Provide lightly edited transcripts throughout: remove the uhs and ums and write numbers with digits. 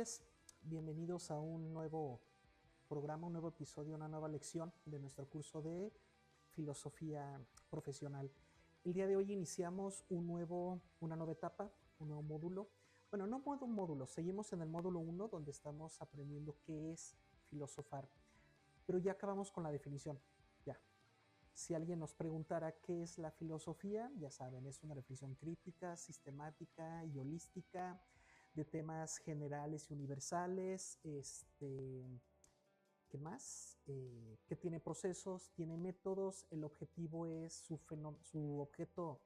noches, bienvenidos a un nuevo programa, un nuevo episodio, una nueva lección de nuestro curso de filosofía profesional. El día de hoy iniciamos una nueva etapa, un nuevo módulo. Bueno, no un módulo, seguimos en el módulo 1 donde estamos aprendiendo qué es filosofar, pero ya acabamos con la definición, ya. Si alguien nos preguntara qué es la filosofía, ya saben, es una reflexión crítica, sistemática y holística de temas generales y universales. ¿Qué más? Que tiene procesos, tiene métodos. El objetivo es su objeto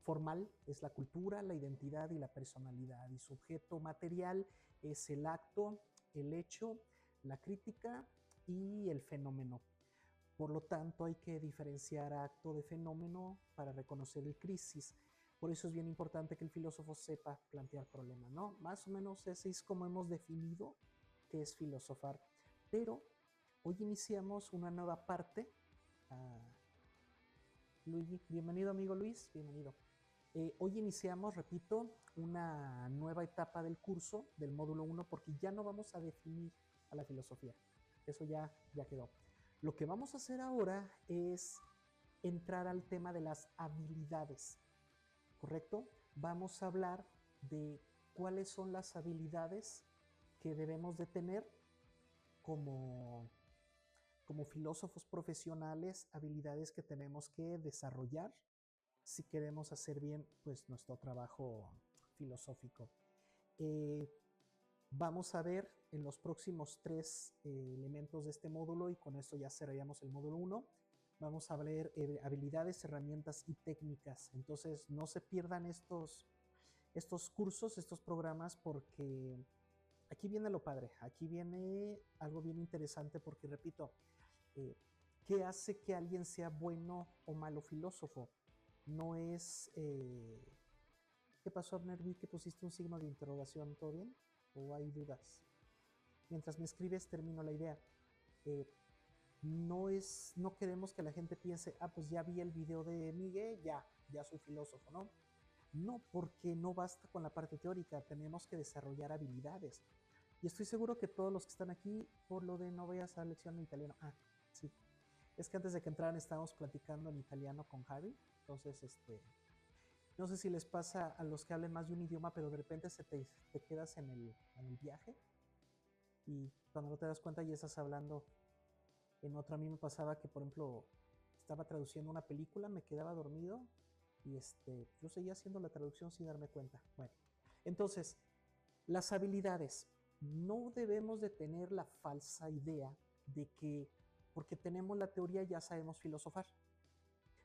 formal es la cultura, la identidad y la personalidad. Y su objeto material es el acto, el hecho, la crítica y el fenómeno. Por lo tanto, hay que diferenciar acto de fenómeno para reconocer el crisis. Por eso es bien importante que el filósofo sepa plantear problemas, ¿no? Más o menos ese es como hemos definido qué es filosofar. Pero hoy iniciamos una nueva parte. Luigi, bienvenido amigo Luis, bienvenido. Hoy iniciamos, repito, una nueva etapa del curso, del módulo 1, porque ya no vamos a definir a la filosofía. Eso ya quedó. Lo que vamos a hacer ahora es entrar al tema de las habilidades, ¿correcto? Vamos a hablar de cuáles son las habilidades que debemos de tener como filósofos profesionales, habilidades que tenemos que desarrollar si queremos hacer bien pues nuestro trabajo filosófico. Vamos a ver en los próximos tres elementos de este módulo, y con esto ya cerraríamos el módulo 1. Vamos a ver habilidades, herramientas y técnicas. Entonces no se pierdan estos cursos, estos programas, porque aquí viene lo padre, aquí viene algo bien interesante, porque repito, ¿qué hace que alguien sea bueno o malo filósofo? No es... ¿Qué pasó, Abner? Vi que pusiste un signo de interrogación. ¿Todo bien? ¿O hay dudas? Mientras me escribes, termino la idea. No queremos que la gente piense, pues ya vi el video de Miguel, ya soy filósofo, ¿no? No, porque no basta con la parte teórica, tenemos que desarrollar habilidades. Y estoy seguro que todos los que están aquí, por lo de no vayas a lección de italiano, sí, es que antes de que entraran estábamos platicando en italiano con Javi, entonces no sé si les pasa a los que hablen más de un idioma, pero de repente te quedas en el viaje y cuando no te das cuenta ya estás hablando en otro. A mí me pasaba que, por ejemplo, estaba traduciendo una película, me quedaba dormido y yo seguía haciendo la traducción sin darme cuenta. Bueno, entonces, las habilidades. No debemos de tener la falsa idea de que porque tenemos la teoría ya sabemos filosofar.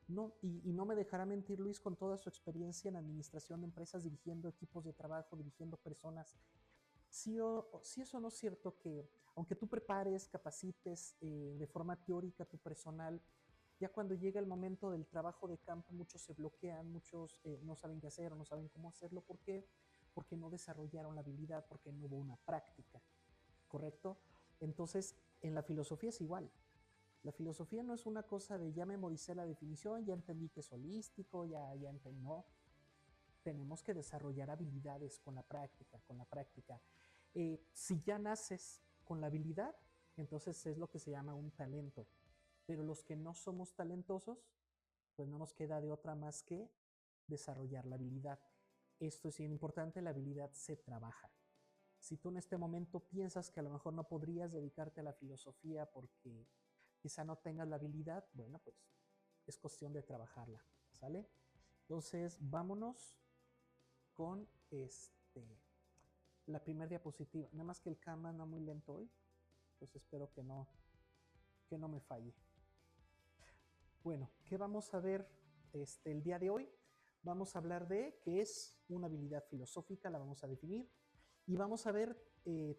No, y no me dejará mentir Luis con toda su experiencia en administración de empresas, dirigiendo equipos de trabajo, dirigiendo personas. Si eso no es cierto, que aunque tú prepares, capacites de forma teórica tu personal, ya cuando llega el momento del trabajo de campo, muchos se bloquean, muchos no saben qué hacer o no saben cómo hacerlo. ¿Por qué? Porque no desarrollaron la habilidad, porque no hubo una práctica, ¿correcto? Entonces, en la filosofía es igual. La filosofía no es una cosa de ya memoricé la definición, ya entendí que es holístico, ya entendí. No, tenemos que desarrollar habilidades con la práctica, con la práctica. Si ya naces con la habilidad, entonces es lo que se llama un talento. Pero los que no somos talentosos, pues no nos queda de otra más que desarrollar la habilidad. Esto es importante, la habilidad se trabaja. Si tú en este momento piensas que a lo mejor no podrías dedicarte a la filosofía porque quizá no tengas la habilidad, bueno, pues es cuestión de trabajarla, ¿sale? Entonces, vámonos con la primera diapositiva. Nada más que el Canva anda muy lento hoy, pues espero que no me falle. Bueno, ¿qué vamos a ver el día de hoy? Vamos a hablar de qué es una habilidad filosófica, la vamos a definir, y vamos a ver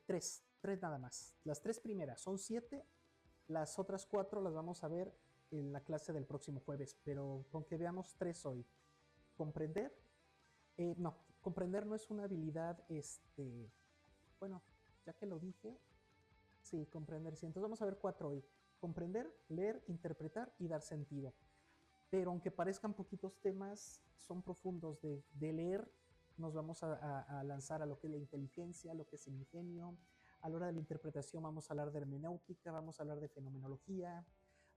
tres nada más. Las tres primeras son 7, las otras 4 las vamos a ver en la clase del próximo jueves, pero con que veamos 3 hoy. Comprender, no, comprender no es una habilidad, bueno, ya que lo dije, sí, comprender, sí. Entonces vamos a ver 4 hoy. Comprender, leer, interpretar y dar sentido. Pero aunque parezcan poquitos temas, son profundos de leer. nos vamos a lanzar a lo que es la inteligencia, a lo que es el ingenio. A la hora de la interpretación vamos a hablar de hermenéutica, vamos a hablar de fenomenología.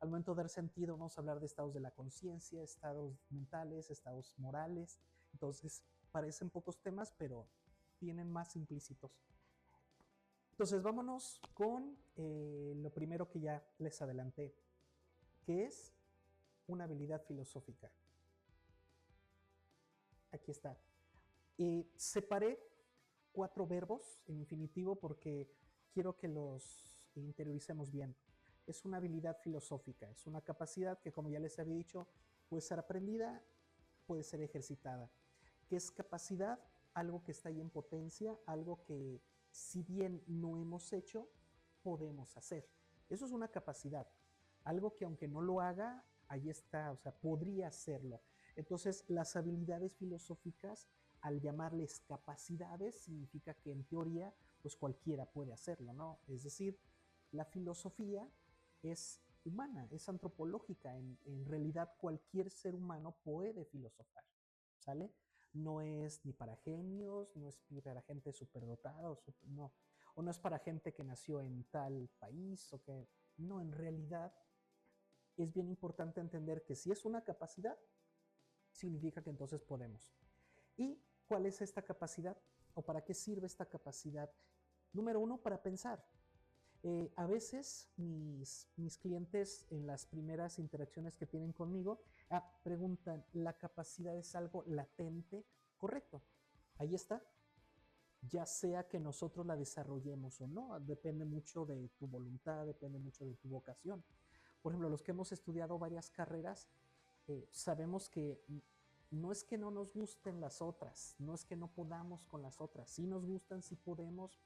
Al momento de dar sentido vamos a hablar de estados de la conciencia, estados mentales, estados morales. Entonces, parecen pocos temas, pero tienen más implícitos. Entonces, vámonos con lo primero que ya les adelanté, que es una habilidad filosófica. Aquí está. Separé 4 verbos en infinitivo porque quiero que los interioricemos bien. Es una habilidad filosófica, es una capacidad que, como ya les había dicho, puede ser aprendida, puede ser ejercitada. ¿Qué es capacidad? Algo que está ahí en potencia, algo que, si bien no hemos hecho, podemos hacer. Eso es una capacidad. Algo que, aunque no lo haga, ahí está, o sea, podría hacerlo. Entonces, las habilidades filosóficas, al llamarles capacidades, significa que en teoría, pues cualquiera puede hacerlo, ¿no? Es decir, la filosofía es humana, es antropológica. En realidad, cualquier ser humano puede filosofar, ¿sale? No es ni para genios, no es ni para gente superdotada, no. O no es para gente que nació en tal país, o que no, en realidad es bien importante entender que si es una capacidad, significa que entonces podemos. ¿Y cuál es esta capacidad? ¿O para qué sirve esta capacidad? Número uno, para pensar. A veces mis clientes en las primeras interacciones que tienen conmigo preguntan, ¿la capacidad es algo latente? Correcto, ahí está. Ya sea que nosotros la desarrollemos o no, depende mucho de tu voluntad, depende mucho de tu vocación. Por ejemplo, los que hemos estudiado varias carreras, sabemos que no es que no nos gusten las otras, no es que no podamos con las otras, sí nos gustan, sí podemos,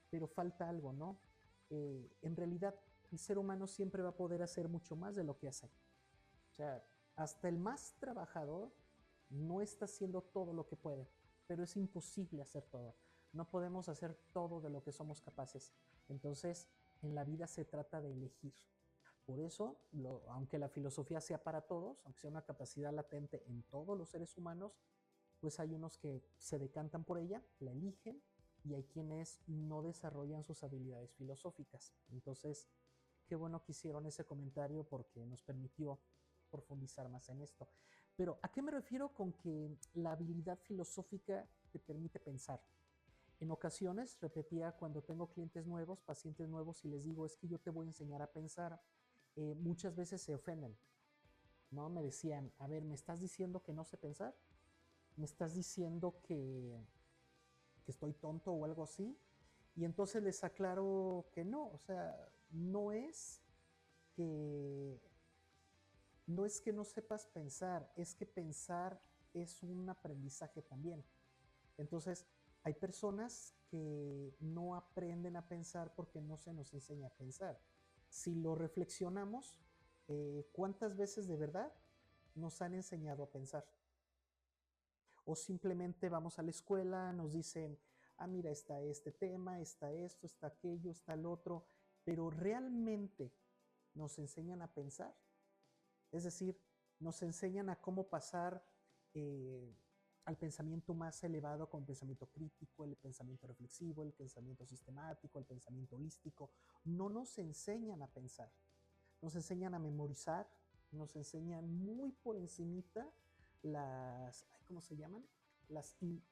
pero falta algo, ¿no? En realidad, el ser humano siempre va a poder hacer mucho más de lo que hace. O sea, hasta el más trabajador no está haciendo todo lo que puede, pero es imposible hacer todo. No podemos hacer todo de lo que somos capaces. Entonces, en la vida se trata de elegir. Por eso, aunque la filosofía sea para todos, aunque sea una capacidad latente en todos los seres humanos, pues hay unos que se decantan por ella, la eligen, y hay quienes no desarrollan sus habilidades filosóficas. Entonces, qué bueno que hicieron ese comentario porque nos permitió profundizar más en esto. Pero, ¿a qué me refiero con que la habilidad filosófica te permite pensar? En ocasiones, repetía, cuando tengo clientes nuevos, pacientes nuevos, y les digo, es que yo te voy a enseñar a pensar, muchas veces se ofenden, ¿no? Me decían, a ver, ¿me estás diciendo que no sé pensar? ¿Me estás diciendo que estoy tonto o algo así? Y entonces les aclaro que no, o sea, que no es que no sepas pensar, es que pensar es un aprendizaje también. Entonces, hay personas que no aprenden a pensar porque no se nos enseña a pensar. Si lo reflexionamos, ¿cuántas veces de verdad nos han enseñado a pensar? O simplemente vamos a la escuela, nos dicen, mira, está este tema, está esto, está aquello, está el otro, pero realmente nos enseñan a pensar. Es decir, nos enseñan a cómo pasar eh, al pensamiento más elevado con el pensamiento crítico, el pensamiento reflexivo, el pensamiento sistemático, el pensamiento holístico. No nos enseñan a pensar, nos enseñan a memorizar, nos enseñan muy por encimita ¿cómo se llaman?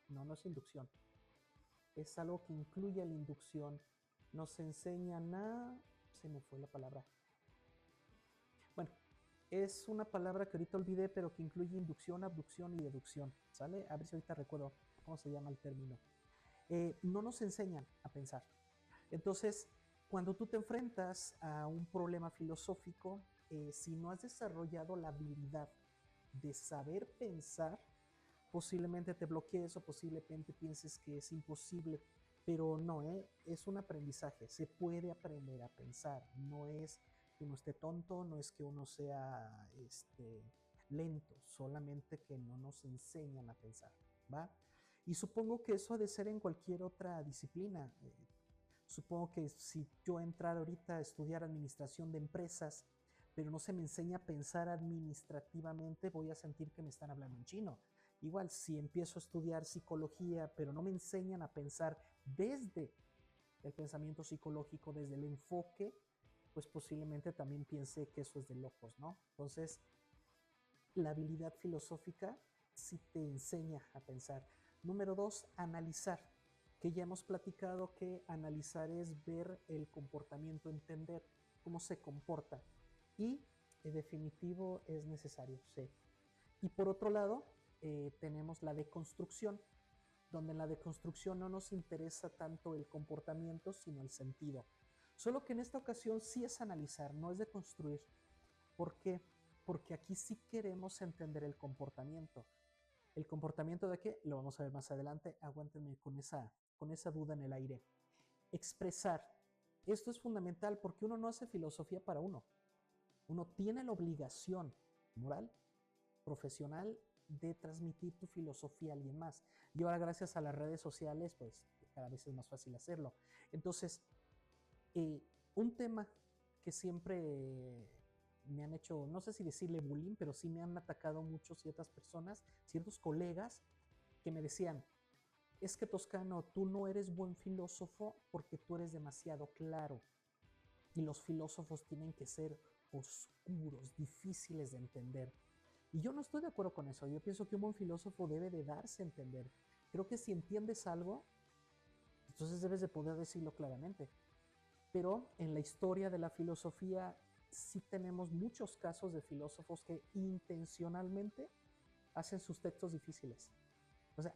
No es inducción, es algo que incluye la inducción. Nos enseñan se me fue la palabra. Bueno, es una palabra que ahorita olvidé, pero que incluye inducción, abducción y deducción, ¿sale? A ver si ahorita recuerdo cómo se llama el término. No nos enseñan a pensar. Entonces, cuando tú te enfrentas a un problema filosófico, si no has desarrollado la habilidad de saber pensar, posiblemente te bloquees o posiblemente pienses que es imposible, pero no, es un aprendizaje, se puede aprender a pensar, no es que uno esté tonto, no es que uno sea lento, solamente que no nos enseñan a pensar, ¿va? Y supongo que eso ha de ser en cualquier otra disciplina. Supongo que si yo entrara ahorita a estudiar administración de empresas, pero no se me enseña a pensar administrativamente, voy a sentir que me están hablando en chino. Igual, si empiezo a estudiar psicología, pero no me enseñan a pensar desde el pensamiento psicológico, desde el enfoque, pues posiblemente también piense que eso es de locos, ¿no? Entonces, la habilidad filosófica sí te enseña a pensar. Número 2, analizar, que ya hemos platicado que analizar es ver el comportamiento, entender cómo se comporta. Y en definitivo es necesario, sí. Y por otro lado, tenemos la deconstrucción, donde en la deconstrucción no nos interesa tanto el comportamiento, sino el sentido. Solo que en esta ocasión sí es analizar, no es deconstruir. ¿Por qué? Porque aquí sí queremos entender el comportamiento. ¿El comportamiento de qué? Lo vamos a ver más adelante. Aguántenme con esa duda en el aire. Expresar. Esto es fundamental porque uno no hace filosofía para uno. Uno tiene la obligación moral, profesional, de transmitir tu filosofía a alguien más. Y ahora gracias a las redes sociales, pues cada vez es más fácil hacerlo. Entonces, un tema que siempre me han hecho, no sé si decirle bullying, pero sí me han atacado mucho ciertas personas, ciertos colegas que me decían, es que Toscano, tú no eres buen filósofo porque tú eres demasiado claro. Y los filósofos tienen que ser oscuros, difíciles de entender. Y yo no estoy de acuerdo con eso. Yo pienso que un buen filósofo debe de darse a entender. Creo que si entiendes algo, entonces debes de poder decirlo claramente. Pero en la historia de la filosofía sí tenemos muchos casos de filósofos que intencionalmente hacen sus textos difíciles. O sea,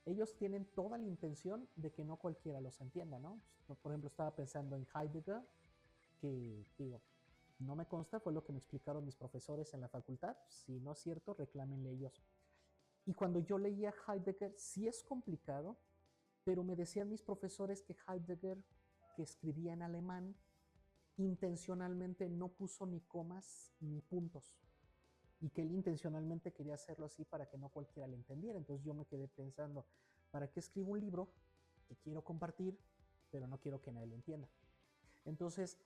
ellos tienen toda la intención de que no cualquiera los entienda, ¿no? Por ejemplo, estaba pensando en Heidegger, que digo, no me consta, fue lo que me explicaron mis profesores en la facultad. Si no es cierto, reclámenle ellos. Y cuando yo leía Heidegger, sí es complicado, pero me decían mis profesores que Heidegger, que escribía en alemán, intencionalmente no puso ni comas ni puntos y que él intencionalmente quería hacerlo así para que no cualquiera le entendiera. Entonces yo me quedé pensando, ¿para qué escribo un libro que quiero compartir, pero no quiero que nadie lo entienda? Entonces,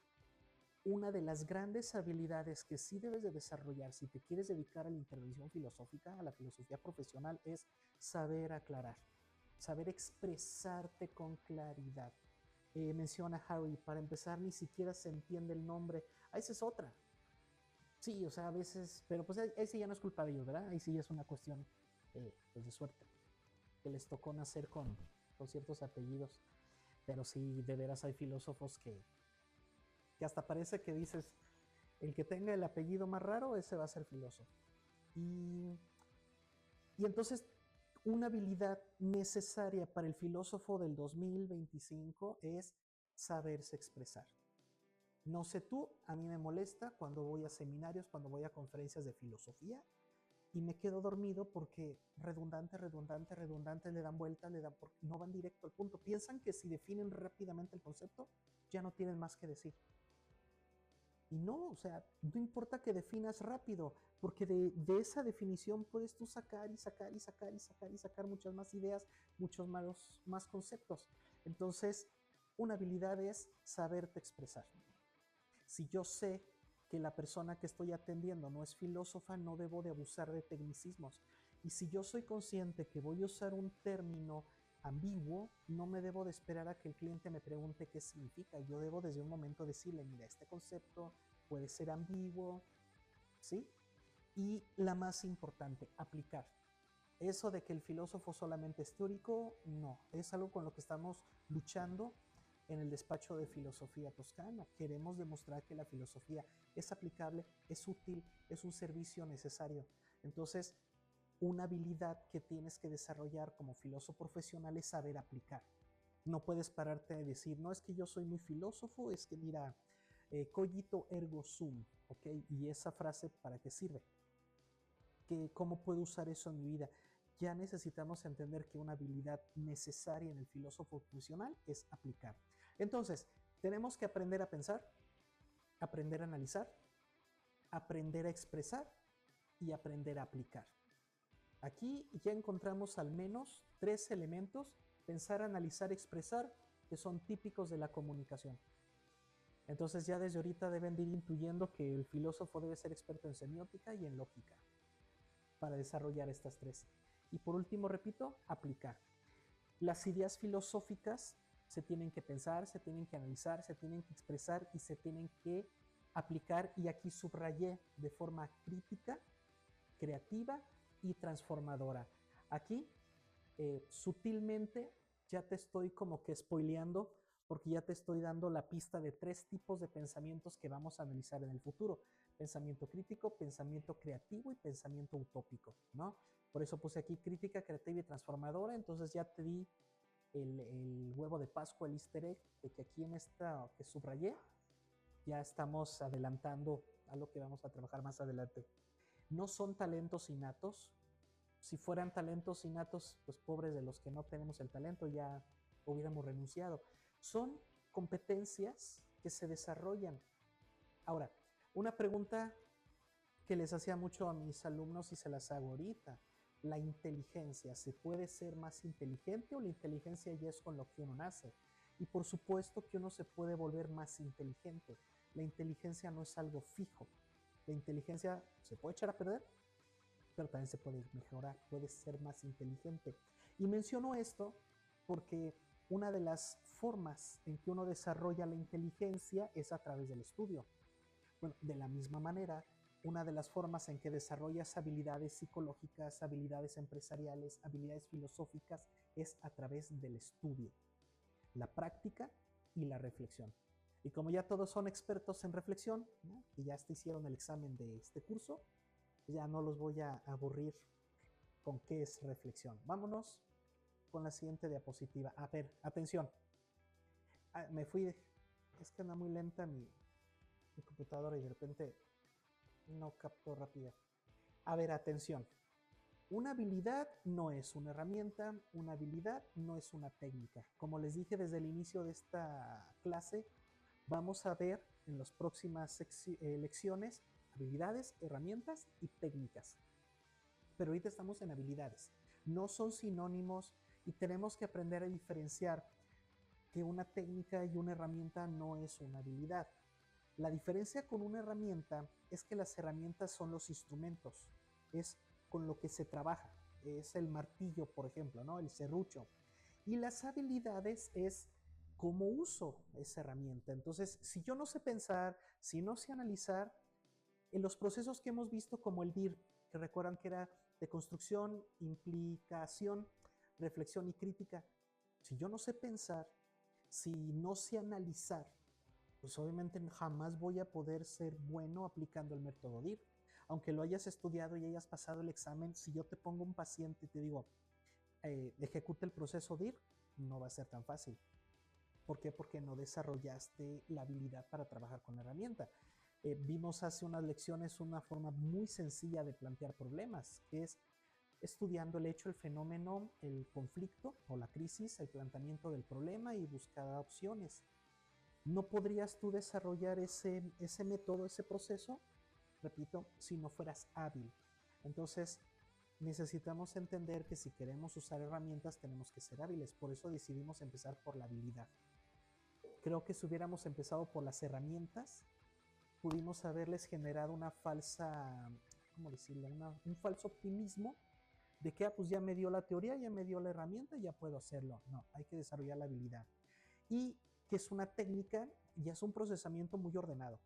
una de las grandes habilidades que sí debes de desarrollar si te quieres dedicar a la intervención filosófica, a la filosofía profesional, es saber aclarar, saber expresarte con claridad. Menciona Harry, para empezar ni siquiera se entiende el nombre. Ah, esa es otra. Sí, o sea, a veces, pero pues ahí sí ya no es culpa de ellos, ¿verdad? Ahí sí es una cuestión pues de suerte, que les tocó nacer con ciertos apellidos. Pero sí, de veras hay filósofos que hasta parece que dices, el que tenga el apellido más raro, ese va a ser filósofo. Y, y entonces, una habilidad necesaria para el filósofo del 2025 es saberse expresar. No sé tú, a mí me molesta cuando voy a seminarios, cuando voy a conferencias de filosofía y me quedo dormido porque redundante, le dan vuelta, no van directo al punto. Piensan que si definen rápidamente el concepto, ya no tienen más que decir. Y no, o sea, no importa que definas rápido, porque de esa definición puedes tú sacar y sacar y sacar y sacar y sacar muchas más ideas, muchos más conceptos. Entonces, una habilidad es saberte expresar. Si yo sé que la persona que estoy atendiendo no es filósofa, no debo de abusar de tecnicismos. Y si yo soy consciente que voy a usar un término ambiguo, no me debo de esperar a que el cliente me pregunte qué significa. Yo debo desde un momento decirle, mira, este concepto puede ser ambiguo, ¿sí? Y la más importante, aplicar. Eso de que el filósofo solamente es teórico, no, es algo con lo que estamos luchando en el despacho de filosofía toscana. Queremos demostrar que la filosofía es aplicable, es útil, es un servicio necesario. Entonces, una habilidad que tienes que desarrollar como filósofo profesional es saber aplicar. No puedes pararte a decir, no es que yo soy muy filósofo, es que mira, cogito ergo sum, ¿ok? ¿Y esa frase para qué sirve? ¿Cómo puedo usar eso en mi vida? Ya necesitamos entender que una habilidad necesaria en el filósofo profesional es aplicar. Entonces, tenemos que aprender a pensar, aprender a analizar, aprender a expresar y aprender a aplicar. Aquí ya encontramos al menos 3 elementos, pensar, analizar, expresar, que son típicos de la comunicación. Entonces ya desde ahorita deben de ir intuyendo que el filósofo debe ser experto en semiótica y en lógica para desarrollar estas 3. Y por último, repito, aplicar. Las ideas filosóficas se tienen que pensar, se tienen que analizar, se tienen que expresar y se tienen que aplicar. Y aquí subrayé de forma crítica, creativa y transformadora. Aquí, sutilmente, ya te estoy como que spoileando porque ya te estoy dando la pista de 3 tipos de pensamientos que vamos a analizar en el futuro. Pensamiento crítico, pensamiento creativo y pensamiento utópico, ¿no? Por eso puse aquí crítica, creativa y transformadora. Entonces ya te di el huevo de Pascua, el easter egg, de que aquí en esta que subrayé, ya estamos adelantando a lo que vamos a trabajar más adelante. No son talentos innatos. Si fueran talentos innatos, pues pobres de los que no tenemos el talento, ya hubiéramos renunciado. Son competencias que se desarrollan. Ahora, una pregunta que les hacía mucho a mis alumnos y se las hago ahorita. La inteligencia, ¿se puede ser más inteligente o la inteligencia ya es con lo que uno nace? Y por supuesto que uno se puede volver más inteligente. La inteligencia no es algo fijo. La inteligencia se puede echar a perder, pero también se puede mejorar, puede ser más inteligente. Y menciono esto porque una de las formas en que uno desarrolla la inteligencia es a través del estudio. Bueno, de la misma manera, una de las formas en que desarrollas habilidades psicológicas, habilidades empresariales, habilidades filosóficas, es a través del estudio, la práctica y la reflexión. Y como ya todos son expertos en reflexión, ¿no? Y ya hasta hicieron el examen de este curso, ya no los voy a aburrir con qué es reflexión. Vámonos con la siguiente diapositiva. A ver, atención. Me fui, es que anda muy lenta mi computadora y de repente no captó rápido. A ver, atención. Una habilidad no es una herramienta, una habilidad no es una técnica. Como les dije desde el inicio de esta clase, vamos a ver en las próximas lecciones habilidades, herramientas y técnicas. Pero ahorita estamos en habilidades. No son sinónimos y tenemos que aprender a diferenciar que una técnica y una herramienta no es una habilidad. La diferencia con una herramienta es que las herramientas son los instrumentos, es con lo que se trabaja, es el martillo, por ejemplo, ¿no? El serrucho. Y las habilidades es cómo uso esa herramienta. Entonces, si yo no sé pensar, si no sé analizar, en los procesos que hemos visto como el DIR, que recuerdan que era de construcción, implicación, reflexión y crítica, si yo no sé pensar, si no sé analizar, pues obviamente jamás voy a poder ser bueno aplicando el método DIR. Aunque lo hayas estudiado y hayas pasado el examen, si yo te pongo un paciente y te digo, ejecuta el proceso DIR, no va a ser tan fácil. ¿Por qué? Porque no desarrollaste la habilidad para trabajar con la herramienta. Vimos hace unas lecciones una forma muy sencilla de plantear problemas, que es estudiando el hecho, el fenómeno, el conflicto o la crisis, el planteamiento del problema y buscar opciones. No podrías tú desarrollar ese método, ese proceso, repito, si no fueras hábil. Entonces, necesitamos entender que si queremos usar herramientas tenemos que ser hábiles. Por eso decidimos empezar por la habilidad. Creo que si hubiéramos empezado por las herramientas, pudimos haberles generado una falsa, ¿cómo decirlo? Un falso optimismo de que pues ya me dio la teoría, ya me dio la herramienta, ya puedo hacerlo. No, hay que desarrollar la habilidad. Y que es una técnica, ya es un procesamiento muy ordenado.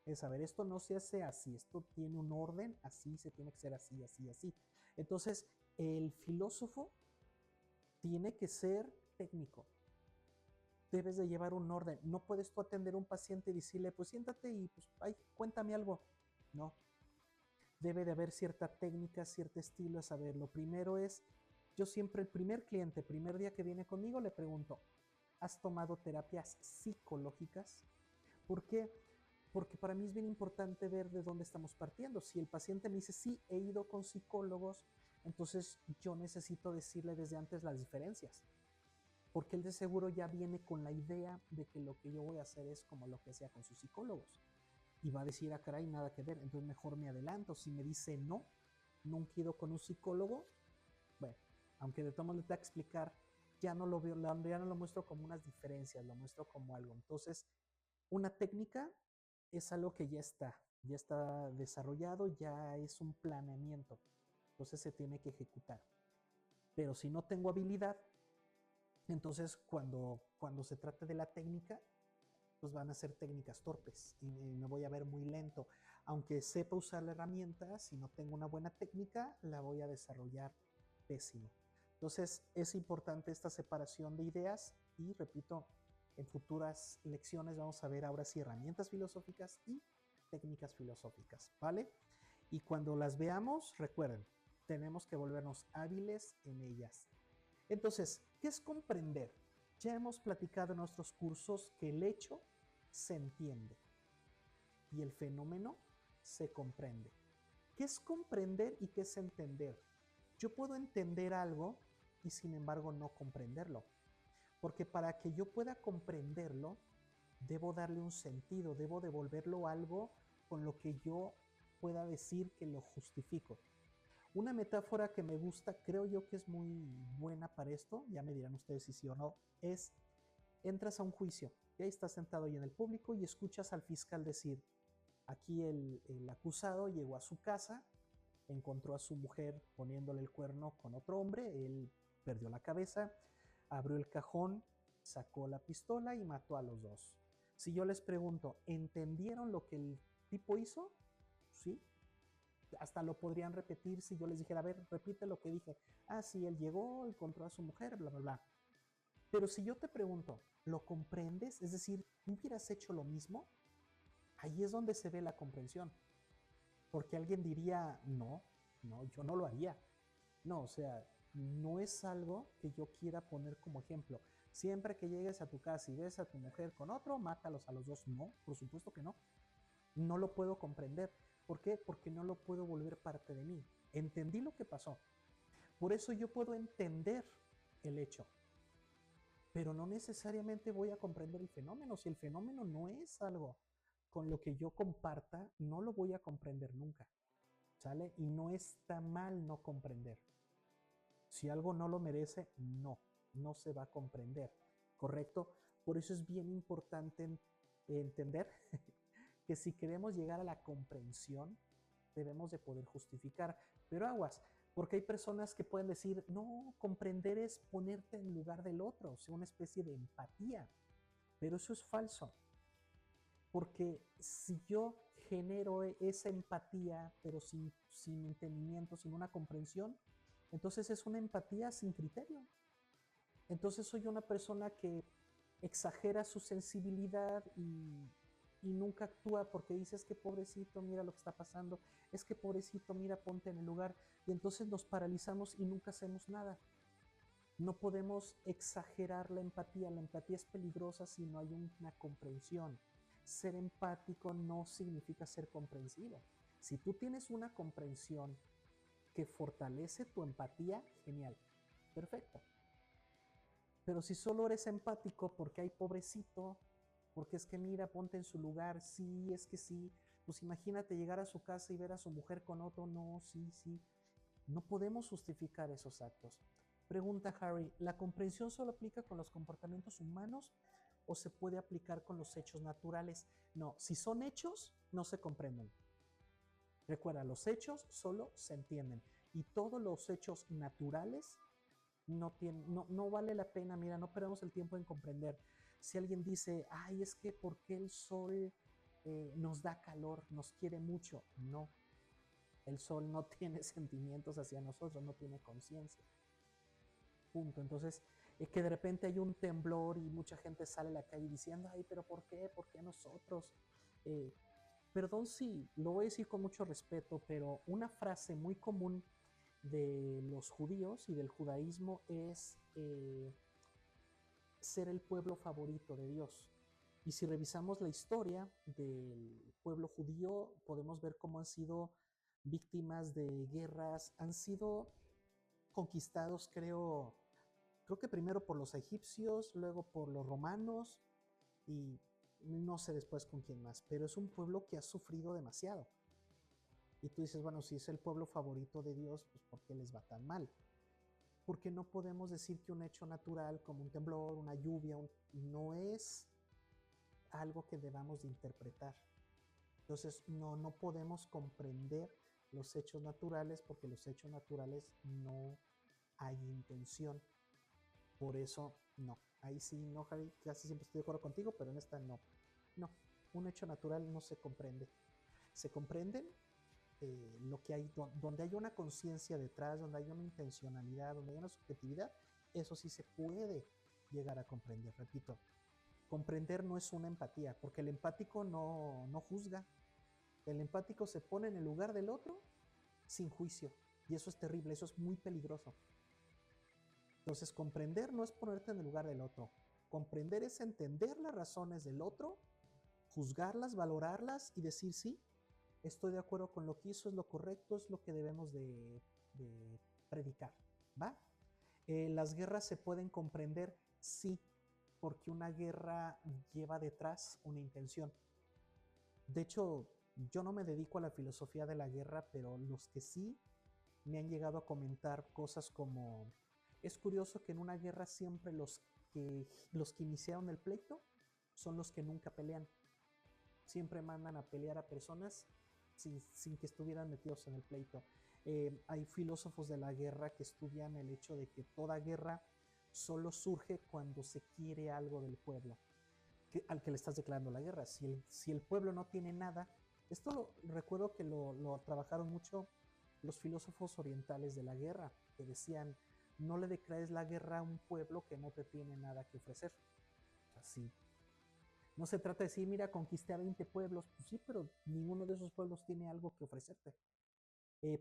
Es saber, esto no se hace así, esto tiene un orden, así se tiene que ser así, así, así. Entonces, el filósofo tiene que ser técnico. Debes de llevar un orden. No puedes tú atender a un paciente y decirle, pues siéntate y pues, ay, cuéntame algo. No. Debe de haber cierta técnica, cierto estilo a saber. Lo primero es, yo siempre el primer cliente, el primer día que viene conmigo, le pregunto, ¿has tomado terapias psicológicas? ¿Por qué? Porque para mí es bien importante ver de dónde estamos partiendo. Si el paciente me dice, sí, he ido con psicólogos, entonces yo necesito decirle desde antes las diferencias. Porque él de seguro ya viene con la idea de que lo que yo voy a hacer es como lo que hacía con sus psicólogos. Y va a decir, ah, caray, nada que ver, entonces mejor me adelanto. Si me dice no, nunca he ido con un psicólogo, bueno, aunque de todos modos le tenga que explicar, ya no lo veo, ya no lo muestro como unas diferencias, lo muestro como algo. Entonces, una técnica es algo que ya está desarrollado, ya es un planeamiento, entonces se tiene que ejecutar. Pero si no tengo habilidad, entonces cuando se trate de la técnica, pues van a ser técnicas torpes y me voy a ver muy lento. Aunque sepa usar la herramienta, si no tengo una buena técnica, la voy a desarrollar pésimo. Entonces es importante esta separación de ideas y repito, en futuras lecciones vamos a ver ahora sí herramientas filosóficas y técnicas filosóficas, ¿vale? Y cuando las veamos, recuerden, tenemos que volvernos hábiles en ellas. Entonces, ¿qué es comprender? Ya hemos platicado en nuestros cursos que el hecho se entiende y el fenómeno se comprende. ¿Qué es comprender y qué es entender? Yo puedo entender algo y sin embargo no comprenderlo, porque para que yo pueda comprenderlo, debo darle un sentido, debo devolverlo algo con lo que yo pueda decir que lo justifico. Una metáfora que me gusta, creo yo que es muy buena para esto, ya me dirán ustedes si sí o no, es entras a un juicio y ahí estás sentado ahí en el público y escuchas al fiscal decir, aquí el acusado llegó a su casa, encontró a su mujer poniéndole el cuerno con otro hombre, él perdió la cabeza, abrió el cajón, sacó la pistola y mató a los dos. Si yo les pregunto, ¿entendieron lo que el tipo hizo? Sí. Hasta lo podrían repetir si yo les dijera, a ver, repite lo que dije. Ah, sí, él llegó, encontró a su mujer, bla, bla, bla. Pero si yo te pregunto, ¿lo comprendes? Es decir, ¿tú hubieras hecho lo mismo? Ahí es donde se ve la comprensión. Porque alguien diría, no, no, yo no lo haría. No, o sea, no es algo que yo quiera poner como ejemplo. Siempre que llegues a tu casa y ves a tu mujer con otro, mátalos a los dos. No, por supuesto que no. No lo puedo comprender. ¿Por qué? Porque no lo puedo volver parte de mí. Entendí lo que pasó. Por eso yo puedo entender el hecho, pero no necesariamente voy a comprender el fenómeno. Si el fenómeno no es algo con lo que yo comparta, no lo voy a comprender nunca, ¿sale? Y no está mal no comprender. Si algo no lo merece, no se va a comprender, ¿correcto? Por eso es bien importante entender que si queremos llegar a la comprensión, debemos de poder justificar. Pero aguas, porque hay personas que pueden decir, no, comprender es ponerte en lugar del otro, o sea, una especie de empatía. Pero eso es falso, porque si yo genero esa empatía, pero sin entendimiento, sin una comprensión, entonces es una empatía sin criterio. Entonces soy una persona que exagera su sensibilidad y nunca actúa porque dice, es que pobrecito, mira lo que está pasando, es que pobrecito, mira, ponte en el lugar. Y entonces nos paralizamos y nunca hacemos nada. No podemos exagerar la empatía es peligrosa si no hay una comprensión. Ser empático no significa ser comprensivo. Si tú tienes una comprensión que fortalece tu empatía, genial, perfecto. Pero si solo eres empático porque hay pobrecito, porque es que mira, ponte en su lugar, sí, es que sí, pues imagínate llegar a su casa y ver a su mujer con otro, no, sí, sí. No podemos justificar esos actos. Pregunta Harry, ¿la comprensión solo aplica con los comportamientos humanos o se puede aplicar con los hechos naturales? No, si son hechos, no se comprenden. Recuerda, los hechos solo se entienden y todos los hechos naturales no vale la pena, mira, no perdamos el tiempo en comprender. Si alguien dice, ay, es que ¿por qué el sol nos da calor, nos quiere mucho? No, el sol no tiene sentimientos hacia nosotros, no tiene conciencia. Punto. Entonces, es que de repente hay un temblor y mucha gente sale a la calle diciendo, ay, pero ¿por qué? ¿Por qué nosotros? Eh, Perdón si lo voy a decir con mucho respeto, pero una frase muy común de los judíos y del judaísmo es ser el pueblo favorito de Dios. Y si revisamos la historia del pueblo judío, podemos ver cómo han sido víctimas de guerras, han sido conquistados, creo que primero por los egipcios, luego por los romanos y no sé después con quién más, pero es un pueblo que ha sufrido demasiado. Y tú dices, bueno, si es el pueblo favorito de Dios, pues ¿por qué les va tan mal? Porque no podemos decir que un hecho natural como un temblor, una lluvia, no es algo que debamos de interpretar. Entonces no podemos comprender los hechos naturales porque los hechos naturales no hay intención. Por eso, no. Ahí sí, no, Javi, casi siempre estoy de acuerdo contigo, pero en esta no. No, un hecho natural no se comprende. Se comprenden lo que hay, donde hay una conciencia detrás, donde hay una intencionalidad, donde hay una subjetividad, eso sí se puede llegar a comprender. Repito, comprender no es una empatía, porque el empático no juzga. El empático se pone en el lugar del otro sin juicio. Y eso es terrible, eso es muy peligroso. Entonces, comprender no es ponerte en el lugar del otro. Comprender es entender las razones del otro, juzgarlas, valorarlas y decir sí, estoy de acuerdo con lo que hizo, es lo correcto, es lo que debemos de predicar, ¿va? Las guerras se pueden comprender, sí, porque una guerra lleva detrás una intención. De hecho, yo no me dedico a la filosofía de la guerra, pero los que sí me han llegado a comentar cosas como, es curioso que en una guerra siempre los que iniciaron el pleito son los que nunca pelean. Siempre mandan a pelear a personas sin que estuvieran metidos en el pleito. Hay filósofos de la guerra que estudian el hecho de que toda guerra solo surge cuando se quiere algo del pueblo al que le estás declarando la guerra. Si el pueblo no tiene nada, esto recuerdo que lo trabajaron mucho los filósofos orientales de la guerra, que decían, no le declares la guerra a un pueblo que no te tiene nada que ofrecer. Así. No se trata de decir, mira, conquisté a 20 pueblos, pues sí, pero ninguno de esos pueblos tiene algo que ofrecerte.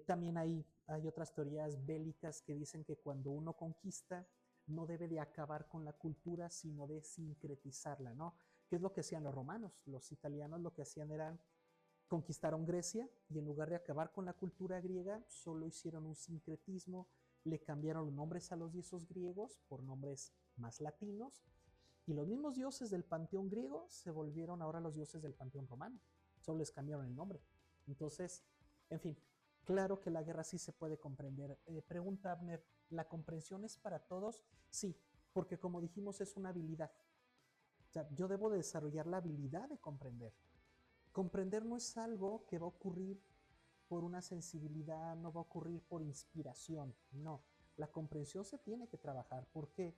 También hay otras teorías bélicas que dicen que cuando uno conquista, no debe de acabar con la cultura, sino de sincretizarla, ¿no? ¿Qué es lo que hacían los romanos? Los italianos lo que hacían era conquistaron Grecia y en lugar de acabar con la cultura griega, solo hicieron un sincretismo, le cambiaron los nombres a los dioses griegos por nombres más latinos y los mismos dioses del panteón griego se volvieron ahora los dioses del panteón romano, solo les cambiaron el nombre. Entonces, en fin, claro que la guerra sí se puede comprender. Pregunta Abner, ¿la comprensión es para todos? Sí, porque como dijimos es una habilidad. O sea, yo debo de desarrollar la habilidad de comprender. Comprender no es algo que va a ocurrir por una sensibilidad, no va a ocurrir por inspiración, no. La comprensión se tiene que trabajar. ¿Por qué?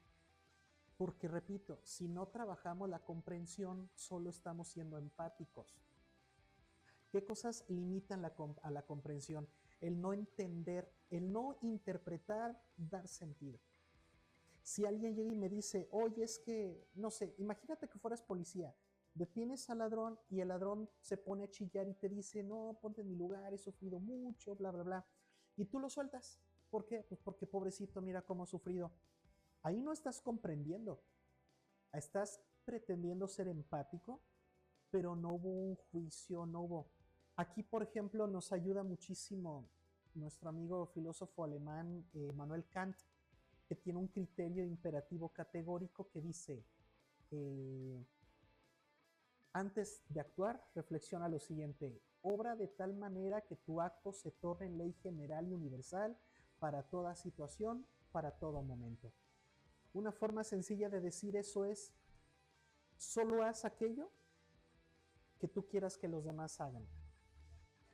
Porque, repito, si no trabajamos la comprensión, solo estamos siendo empáticos. ¿Qué cosas limitan a la comprensión? El no entender, el no interpretar, dar sentido. Si alguien llega y me dice, oye, es que, no sé, imagínate que fueras policía, detienes al ladrón y el ladrón se pone a chillar y te dice, no, ponte en mi lugar, he sufrido mucho, bla, bla, bla. Y tú lo sueltas. ¿Por qué? Pues porque pobrecito, mira cómo ha sufrido. Ahí no estás comprendiendo. Estás pretendiendo ser empático, pero no hubo un juicio, no hubo. Aquí, por ejemplo, nos ayuda muchísimo nuestro amigo filósofo alemán Manuel Kant, que tiene un criterio imperativo categórico que dice, eh, antes de actuar, reflexiona lo siguiente, obra de tal manera que tu acto se torne en ley general y universal para toda situación, para todo momento. Una forma sencilla de decir eso es, solo haz aquello que tú quieras que los demás hagan.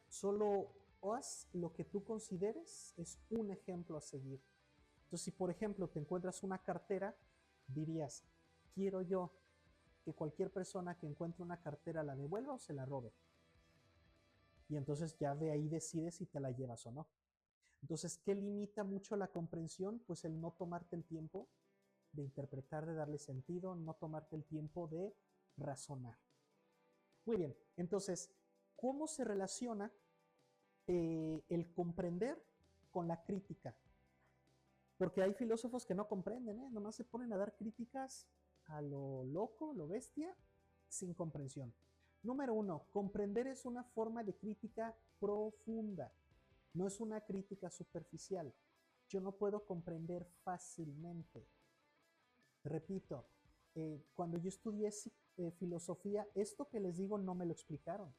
Solo haz lo que tú consideres es un ejemplo a seguir. Entonces, si por ejemplo te encuentras una cartera, dirías, quiero yo que cualquier persona que encuentre una cartera la devuelva o se la robe. Y entonces ya de ahí decides si te la llevas o no. Entonces, ¿qué limita mucho la comprensión? Pues el no tomarte el tiempo de interpretar, de darle sentido, no tomarte el tiempo de razonar. Muy bien, entonces, ¿cómo se relaciona el comprender con la crítica? Porque hay filósofos que no comprenden, nomás se ponen a dar críticas a lo loco, lo bestia, sin comprensión. Número 1, comprender es una forma de crítica profunda, no es una crítica superficial. Yo no puedo comprender fácilmente. Repito, cuando yo estudié filosofía, esto que les digo no me lo explicaron.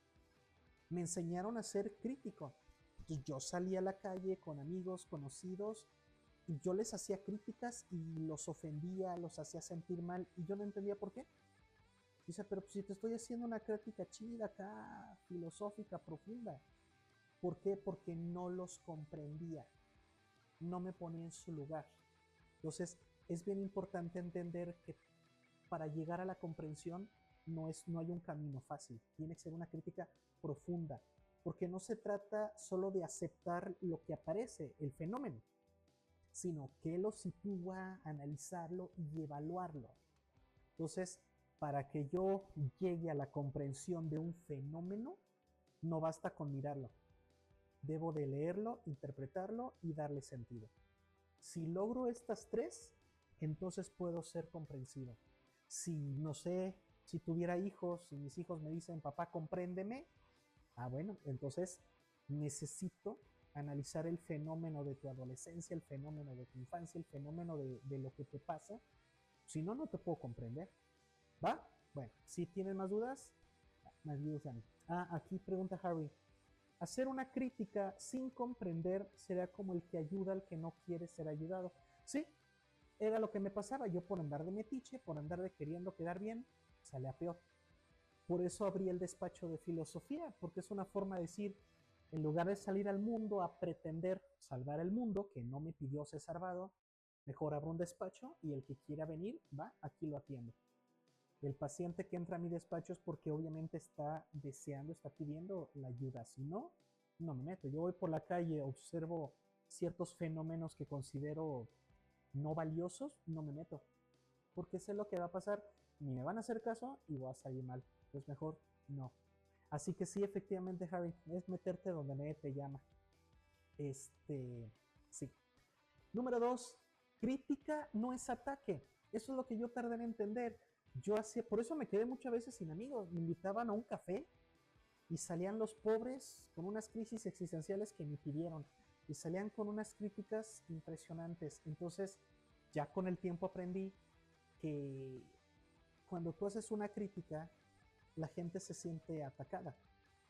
Me enseñaron a ser crítico. Entonces yo salí a la calle con amigos, conocidos, y yo les hacía críticas y los ofendía, los hacía sentir mal, y yo no entendía por qué. Dice, pero pues, si te estoy haciendo una crítica chida acá, filosófica, profunda. ¿Por qué? Porque no los comprendía. no me ponía en su lugar. Entonces, es bien importante entender que para llegar a la comprensión no hay un camino fácil, tiene que ser una crítica profunda, porque no se trata solo de aceptar lo que aparece, el fenómeno, sino que lo sitúa, analizarlo y evaluarlo. Entonces, para que yo llegue a la comprensión de un fenómeno, no basta con mirarlo. Debo de leerlo, interpretarlo y darle sentido. Si logro estas tres, entonces puedo ser comprensivo. Si, no sé, si tuviera hijos, si mis hijos me dicen, papá, compréndeme, bueno, entonces necesito analizar el fenómeno de tu adolescencia, el fenómeno de tu infancia, el fenómeno de lo que te pasa. Si no, no te puedo comprender. ¿Va? Bueno, si tienen más dudas, me ayudan. Aquí pregunta Harry. Hacer una crítica sin comprender será como el que ayuda al que no quiere ser ayudado. Sí, era lo que me pasaba. Yo por andar de metiche, por andar de queriendo quedar bien, sale a peor. Por eso abrí el despacho de filosofía, porque es una forma de decir, en lugar de salir al mundo a pretender salvar el mundo, que no me pidió ser salvado, mejor abro un despacho y el que quiera venir, va, aquí lo atiendo. El paciente que entra a mi despacho es porque obviamente está deseando, está pidiendo la ayuda. Si no, no me meto. Yo voy por la calle, observo ciertos fenómenos que considero no valiosos, no me meto. Porque sé lo que va a pasar, ni me van a hacer caso y voy a salir mal. Entonces mejor no. Así que sí, efectivamente, Harry, es meterte donde nadie te llama. Sí. Número 2, crítica no es ataque. Eso es lo que yo tardé en entender. Yo hacía, por eso me quedé muchas veces sin amigos. Me invitaban a un café y salían los pobres con unas crisis existenciales que me pidieron. Y salían con unas críticas impresionantes. Entonces, ya con el tiempo aprendí que cuando tú haces una crítica, la gente se siente atacada.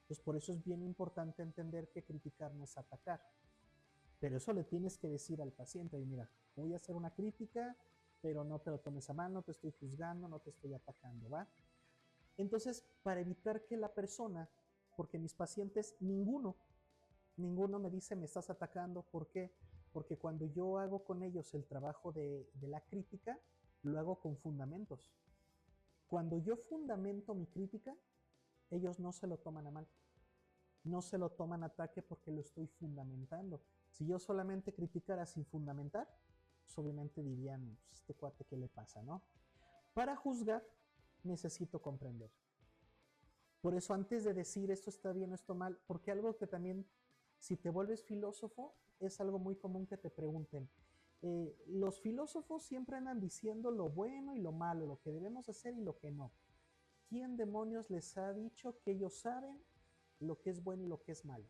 Entonces, por eso es bien importante entender que criticar no es atacar. Pero eso le tienes que decir al paciente, y mira, voy a hacer una crítica, pero no te lo tomes a mal, no te estoy juzgando, no te estoy atacando, ¿va? Entonces, para evitar que la persona, porque mis pacientes, ninguno me dice me estás atacando, ¿por qué? Porque cuando yo hago con ellos el trabajo de la crítica, lo hago con fundamentos. Cuando yo fundamento mi crítica, ellos no se lo toman a mal. No se lo toman a ataque porque lo estoy fundamentando. Si yo solamente criticara sin fundamentar, pues obviamente dirían, pues este cuate, ¿qué le pasa, no? Para juzgar, necesito comprender. Por eso antes de decir esto está bien o esto mal, porque algo que también, si te vuelves filósofo, es algo muy común que te pregunten. Los filósofos siempre andan diciendo lo bueno y lo malo, lo que debemos hacer y lo que no. ¿Quién demonios les ha dicho que ellos saben lo que es bueno y lo que es malo?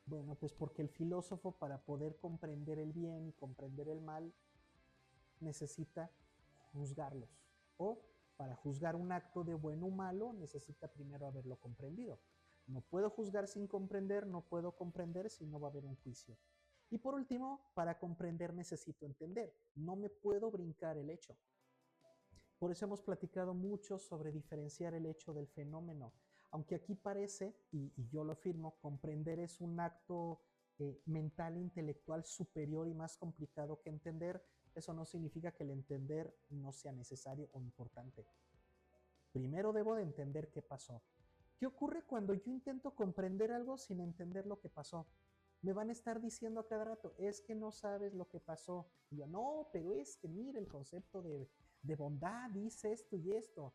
Bueno, pues porque el filósofo, para poder comprender el bien y comprender el mal, necesita juzgarlos. O para juzgar un acto de bueno o malo, necesita primero haberlo comprendido. No puedo juzgar sin comprender, no puedo comprender si no va a haber un juicio. Y por último, para comprender necesito entender. No me puedo brincar el hecho. Por eso hemos platicado mucho sobre diferenciar el hecho del fenómeno. Aunque aquí parece, y yo lo afirmo, comprender es un acto mental, intelectual superior y más complicado que entender, eso no significa que el entender no sea necesario o importante. Primero debo de entender qué pasó. ¿Qué ocurre cuando yo intento comprender algo sin entender lo que pasó? Me van a estar diciendo a cada rato, es que no sabes lo que pasó. Y yo, no, pero es que mira el concepto de bondad, dice esto y esto.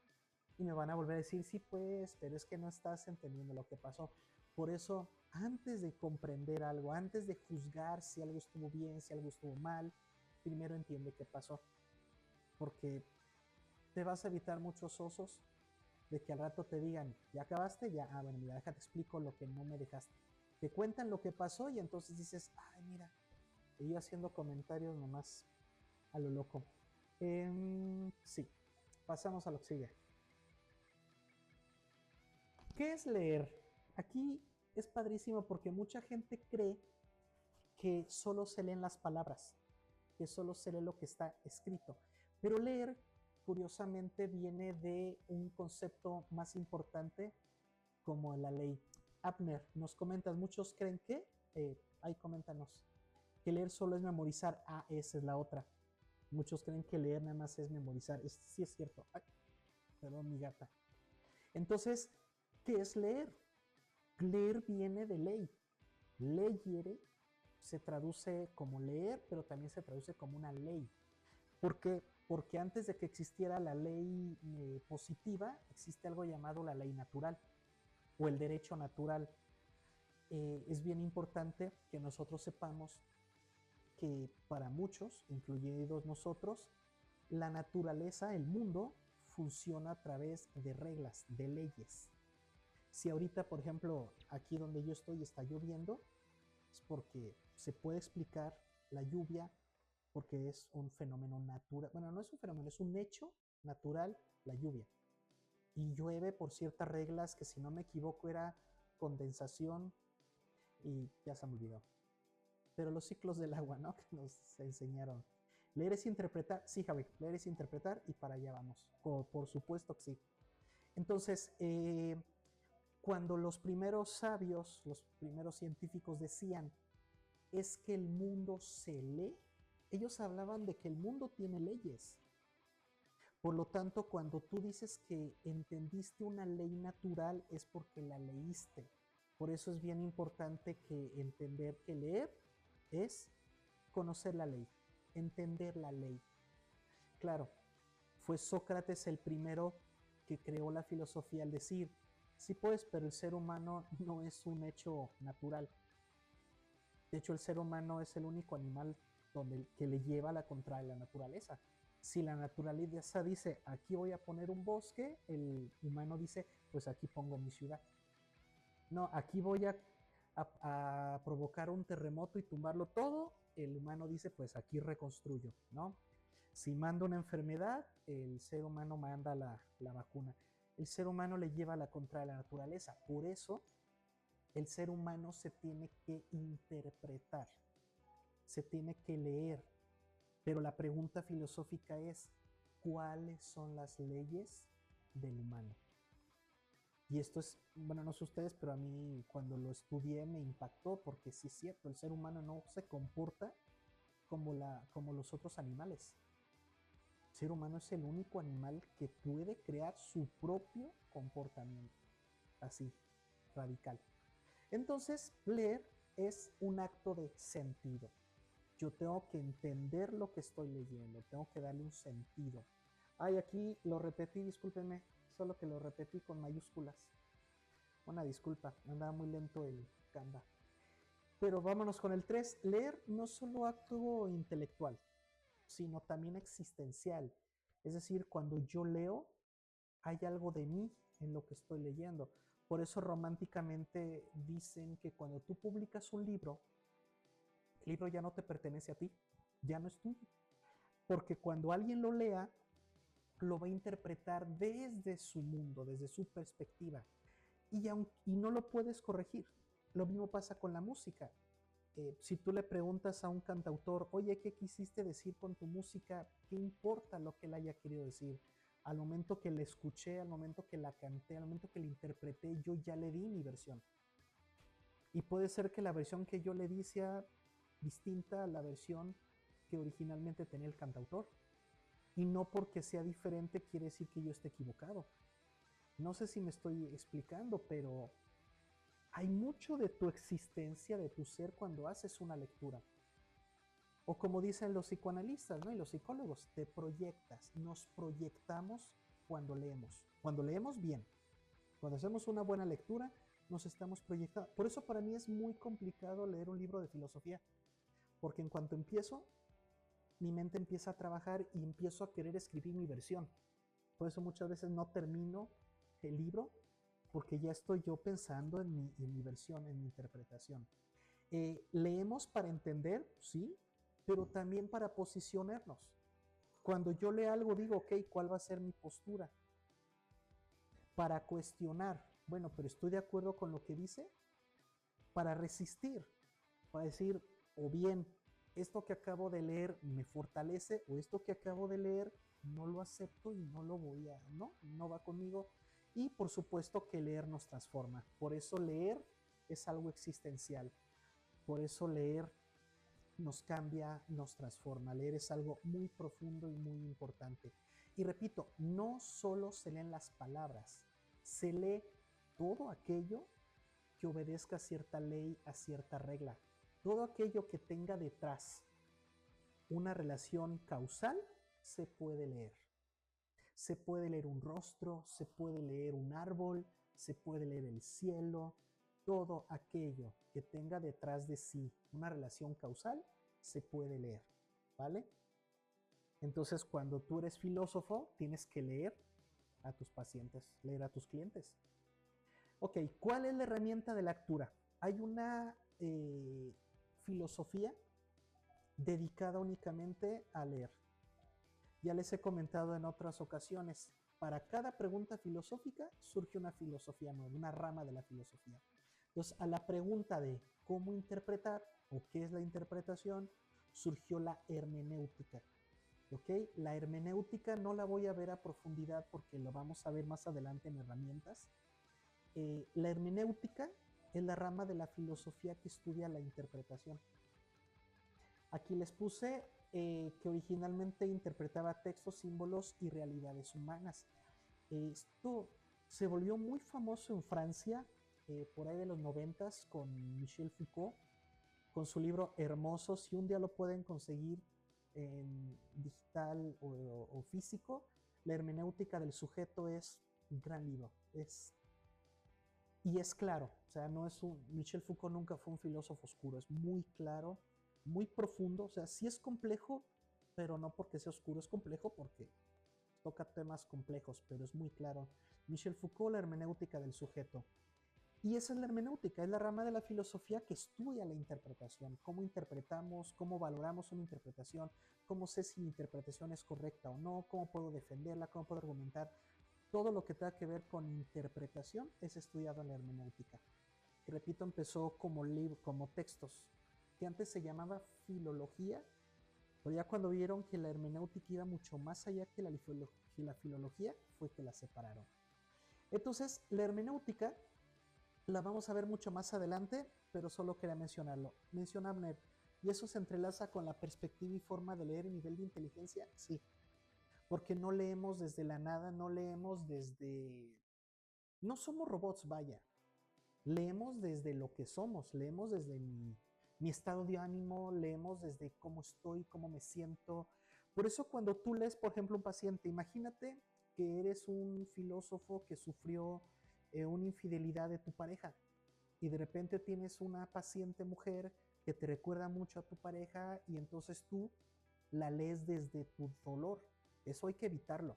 Y me van a volver a decir, sí, pues, pero es que no estás entendiendo lo que pasó. Por eso, antes de comprender algo, antes de juzgar si algo estuvo bien, si algo estuvo mal, primero entiende qué pasó. Porque te vas a evitar muchos osos de que al rato te digan, ¿ya acabaste? Ya, bueno, mira, déjate explico lo que no me dejaste. Te cuentan lo que pasó y entonces dices, ay, mira, y yo haciendo comentarios nomás a lo loco. Sí, pasamos a lo que sigue. ¿Qué es leer? Aquí es padrísimo porque mucha gente cree que solo se leen las palabras, que solo se lee lo que está escrito. Pero leer, curiosamente, viene de un concepto más importante como la ley. Abner, nos comentas, muchos creen que, ahí coméntanos, que leer solo es memorizar. Ah, esa es la otra. Muchos creen que leer nada más es memorizar. Sí es cierto. Ay, perdón, mi gata. Entonces, ¿qué es leer? Leer viene de ley. Leyere se traduce como leer, pero también se traduce como una ley. ¿Por qué? Porque antes de que existiera la ley positiva, existe algo llamado la ley natural o el derecho natural. Es bien importante que nosotros sepamos que para muchos, incluidos nosotros, la naturaleza, el mundo, funciona a través de reglas, de leyes. Si ahorita, por ejemplo, aquí donde yo estoy está lloviendo, es porque se puede explicar la lluvia porque es un fenómeno natural. Bueno, no es un fenómeno, es un hecho natural la lluvia. Y llueve por ciertas reglas que, si no me equivoco, era condensación y ya se me olvidó. Pero los ciclos del agua, ¿no? Que nos enseñaron. Leer es interpretar, sí, Javi, leer es interpretar y para allá vamos. Por supuesto que sí. Entonces, cuando los primeros sabios, los primeros científicos decían, es que el mundo se lee, ellos hablaban de que el mundo tiene leyes. Por lo tanto, cuando tú dices que entendiste una ley natural es porque la leíste. Por eso es bien importante que entender que leer es conocer la ley, entender la ley. Claro, fue Sócrates el primero que creó la filosofía al decir, sí puedes, pero el ser humano no es un hecho natural. De hecho, el ser humano es el único animal que le lleva la contraria a la naturaleza. Si la naturaleza dice, aquí voy a poner un bosque, el humano dice, pues aquí pongo mi ciudad. No, aquí voy a provocar un terremoto y tumbarlo todo, el humano dice, pues aquí reconstruyo, ¿no? Si manda una enfermedad, el ser humano manda la vacuna. El ser humano le lleva la contra la naturaleza. Por eso, el ser humano se tiene que interpretar, se tiene que leer. Pero la pregunta filosófica es, ¿cuáles son las leyes del humano? Y esto es, bueno, no sé ustedes, pero a mí cuando lo estudié me impactó porque sí es cierto, el ser humano no se comporta como los otros animales. El ser humano es el único animal que puede crear su propio comportamiento, así, radical. Entonces, leer es un acto de sentido. Yo tengo que entender lo que estoy leyendo, tengo que darle un sentido. Ay, aquí lo repetí, discúlpenme, solo que lo repetí con mayúsculas. Una disculpa, andaba muy lento el Canva. Pero vámonos con el 3. Leer no solo acto intelectual, sino también existencial. Es decir, cuando yo leo, hay algo de mí en lo que estoy leyendo. Por eso románticamente dicen que cuando tú publicas un libro, el libro ya no te pertenece a ti, ya no es tuyo. Porque cuando alguien lo lea, lo va a interpretar desde su mundo, desde su perspectiva. Y no lo puedes corregir. Lo mismo pasa con la música. Si tú le preguntas a un cantautor, oye, ¿qué quisiste decir con tu música? ¿Qué importa lo que él haya querido decir? Al momento que la escuché, al momento que la canté, al momento que la interpreté, yo ya le di mi versión. Y puede ser que la versión que yo le di sea distinta a la versión que originalmente tenía el cantautor. Y no porque sea diferente quiere decir que yo esté equivocado. No sé si me estoy explicando, pero hay mucho de tu existencia, de tu ser, cuando haces una lectura. O como dicen los psicoanalistas, ¿no? Y los psicólogos, te proyectas, nos proyectamos cuando leemos. Cuando leemos bien, cuando hacemos una buena lectura, nos estamos proyectando. Por eso para mí es muy complicado leer un libro de filosofía, porque en cuanto empiezo, mi mente empieza a trabajar y empiezo a querer escribir mi versión. Por eso muchas veces no termino el libro, porque ya estoy yo pensando en mi versión, en mi interpretación. Leemos para entender, sí, pero también para posicionarnos. Cuando yo leo algo digo, ok, ¿cuál va a ser mi postura? Para cuestionar, bueno, pero estoy de acuerdo con lo que dice, para resistir, para decir, o bien, esto que acabo de leer me fortalece, o esto que acabo de leer no lo acepto y no lo voy a, no va conmigo. Y por supuesto que leer nos transforma. Por eso leer es algo existencial. Por eso leer nos cambia, nos transforma. Leer es algo muy profundo y muy importante. Y repito, no solo se leen las palabras, se lee todo aquello que obedezca a cierta ley, a cierta regla. Todo aquello que tenga detrás una relación causal se puede leer. Se puede leer un rostro, se puede leer un árbol, se puede leer el cielo. Todo aquello que tenga detrás de sí una relación causal se puede leer, ¿vale? Entonces, cuando tú eres filósofo, tienes que leer a tus pacientes, leer a tus clientes. Ok, ¿cuál es la herramienta de lectura? Hay una filosofía dedicada únicamente a leer. Ya les he comentado en otras ocasiones, para cada pregunta filosófica surge una filosofía nueva, una rama de la filosofía. Entonces, a la pregunta de cómo interpretar o qué es la interpretación, surgió la hermenéutica. ¿Ok? La hermenéutica no la voy a ver a profundidad porque lo vamos a ver más adelante en herramientas. La hermenéutica es la rama de la filosofía que estudia la interpretación. Aquí les puse que originalmente interpretaba textos, símbolos y realidades humanas. Esto se volvió muy famoso en Francia por ahí de los 90 con Michel Foucault, con su libro Hermoso. Si un día lo pueden conseguir en digital o físico, La hermenéutica del sujeto es un gran libro. Y es claro, o sea, no es Michel Foucault nunca fue un filósofo oscuro, es muy claro, muy profundo, o sea, sí es complejo, pero no porque sea oscuro, es complejo porque toca temas complejos, pero es muy claro. Michel Foucault, la hermenéutica del sujeto. Y esa es la hermenéutica, es la rama de la filosofía que estudia la interpretación, cómo interpretamos, cómo valoramos una interpretación, cómo sé si mi interpretación es correcta o no, cómo puedo defenderla, cómo puedo argumentar. Todo lo que tenga que ver con interpretación es estudiado en la hermenéutica. Y repito, empezó como como textos, que antes se llamaba filología, pero ya cuando vieron que la hermenéutica iba mucho más allá que la filología, fue que la separaron. Entonces, la hermenéutica la vamos a ver mucho más adelante, pero solo quería mencionarlo. Menciona Abner, ¿y eso se entrelaza con la perspectiva y forma de leer y nivel de inteligencia? Sí, porque no leemos desde la nada, no leemos desde... No somos robots, vaya. Leemos desde lo que somos, leemos desde mi estado de ánimo, leemos desde cómo estoy, cómo me siento. Por eso cuando tú lees, por ejemplo, un paciente, imagínate que eres un filósofo que sufrió una infidelidad de tu pareja y de repente tienes una paciente mujer que te recuerda mucho a tu pareja y entonces tú la lees desde tu dolor. Eso hay que evitarlo.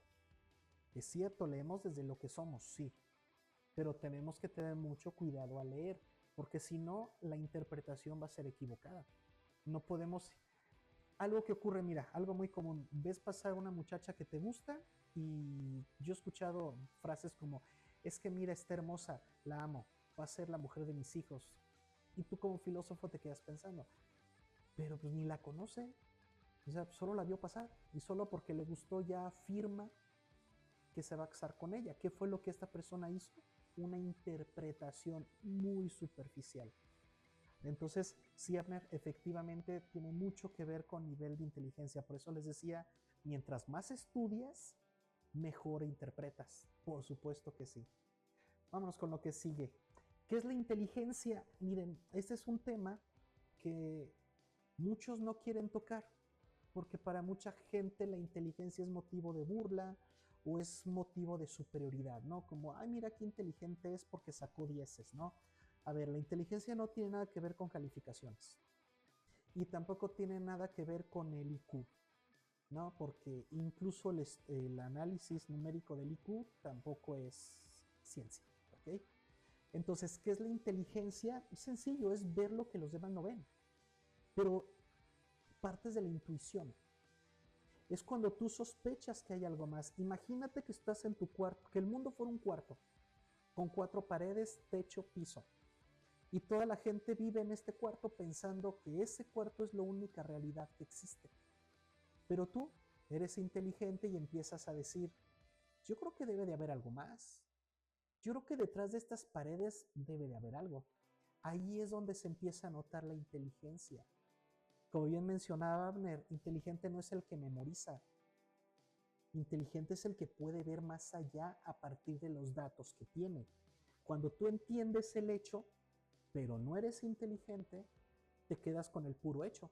Es cierto, leemos desde lo que somos, sí, pero tenemos que tener mucho cuidado al leer, porque si no, la interpretación va a ser equivocada. No podemos... Algo que ocurre, mira, algo muy común, ves pasar a una muchacha que te gusta y yo he escuchado frases como, es que mira, está hermosa, la amo, va a ser la mujer de mis hijos. Y tú como filósofo te quedas pensando, pero pues ni la conoce, o sea, solo la vio pasar y solo porque le gustó ya afirma que se va a casar con ella. ¿Qué fue lo que esta persona hizo? Una interpretación muy superficial. Entonces, Siebner efectivamente tiene mucho que ver con nivel de inteligencia. Por eso les decía, mientras más estudias, mejor interpretas. Por supuesto que sí. Vámonos con lo que sigue. ¿Qué es la inteligencia? Miren, este es un tema que muchos no quieren tocar, porque para mucha gente la inteligencia es motivo de burla o es motivo de superioridad, ¿no? Como, ay, mira qué inteligente es porque sacó dieces, ¿no? A ver, la inteligencia no tiene nada que ver con calificaciones y tampoco tiene nada que ver con el IQ, ¿no? Porque incluso el análisis numérico del IQ tampoco es ciencia, ¿ok? Entonces, ¿qué es la inteligencia? Es sencillo, es ver lo que los demás no ven, pero partes de la intuición. Es cuando tú sospechas que hay algo más. Imagínate que estás en tu cuarto, que el mundo fuera un cuarto, con 4 paredes, techo, piso. Y toda la gente vive en este cuarto pensando que ese cuarto es la única realidad que existe. Pero tú eres inteligente y empiezas a decir, yo creo que debe de haber algo más. Yo creo que detrás de estas paredes debe de haber algo. Ahí es donde se empieza a notar la inteligencia. Como bien mencionaba Abner, inteligente no es el que memoriza, inteligente es el que puede ver más allá a partir de los datos que tiene. Cuando tú entiendes el hecho, pero no eres inteligente, te quedas con el puro hecho.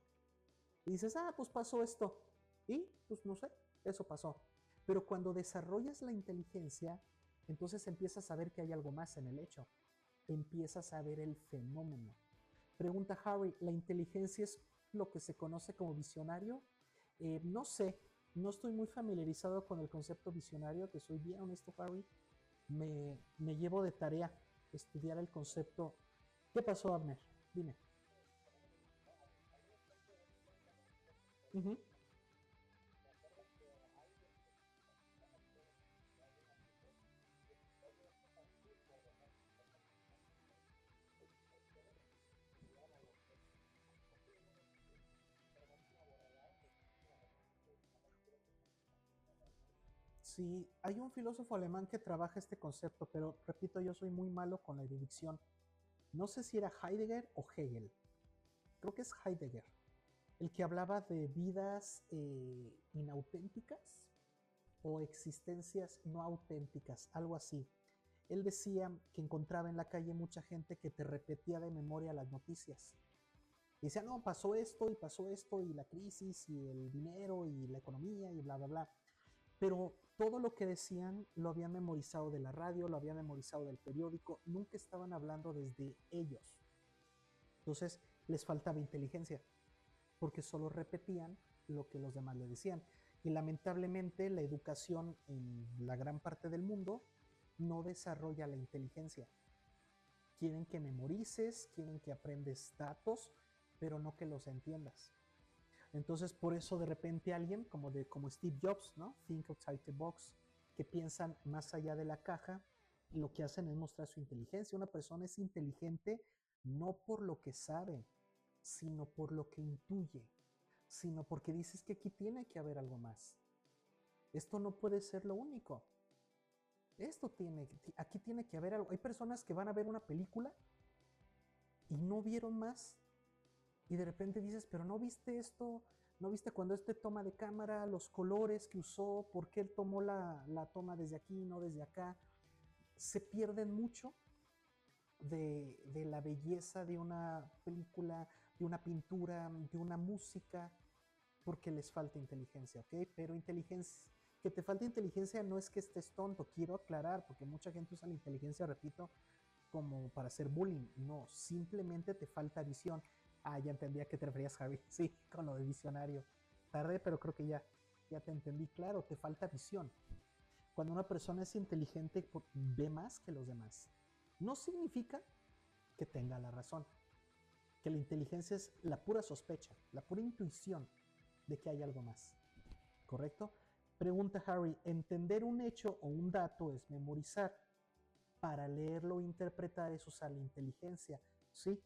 Y dices, ah, pues pasó esto. Y pues no sé, eso pasó. Pero cuando desarrollas la inteligencia, entonces empiezas a ver que hay algo más en el hecho. Empiezas a ver el fenómeno. Pregunta Harry, ¿la inteligencia es lo que se conoce como visionario? No sé, no estoy muy familiarizado con el concepto visionario, te soy bien honesto, Harry. Me llevo de tarea estudiar el concepto. ¿Qué pasó, Abner? Dime. Ujú. Sí, hay un filósofo alemán que trabaja este concepto, pero repito, yo soy muy malo con la erudición. No sé si era Heidegger o Hegel. Creo que es Heidegger, el que hablaba de vidas inauténticas o existencias no auténticas, algo así. Él decía que encontraba en la calle mucha gente que te repetía de memoria las noticias. Y decía, no, pasó esto, y la crisis, y el dinero, y la economía, y bla, bla, bla. Pero todo lo que decían lo habían memorizado de la radio, lo habían memorizado del periódico, nunca estaban hablando desde ellos. Entonces les faltaba inteligencia, porque solo repetían lo que los demás le decían. Y lamentablemente la educación en la gran parte del mundo no desarrolla la inteligencia. Quieren que memorices, quieren que aprendes datos, pero no que los entiendas. Entonces, por eso de repente alguien como Steve Jobs, ¿no? Think outside the box, que piensan más allá de la caja, lo que hacen es mostrar su inteligencia. Una persona es inteligente no por lo que sabe, sino por lo que intuye, sino porque dices que aquí tiene que haber algo más. Esto no puede ser lo único. Aquí tiene que haber algo. Hay personas que van a ver una película y no vieron más. Y de repente dices, pero no viste esto, no viste cuando este toma de cámara, los colores que usó, por qué él tomó la toma desde aquí, no desde acá. Se pierden mucho de la belleza de una película, de una pintura, de una música, porque les falta inteligencia, ¿ok? Pero inteligencia, que te falta inteligencia no es que estés tonto, quiero aclarar, porque mucha gente usa la inteligencia, repito, como para hacer bullying. No, simplemente te falta visión. Ah, ya entendí a qué te referías, Javi. Sí, con lo de visionario. Tarde, pero creo que ya te entendí. Claro, te falta visión. Cuando una persona es inteligente, ve más que los demás. No significa que tenga la razón. Que la inteligencia es la pura sospecha, la pura intuición de que hay algo más. ¿Correcto? Pregunta Harry, ¿entender un hecho o un dato es memorizar? Para leerlo o interpretar es usar la inteligencia. Sí,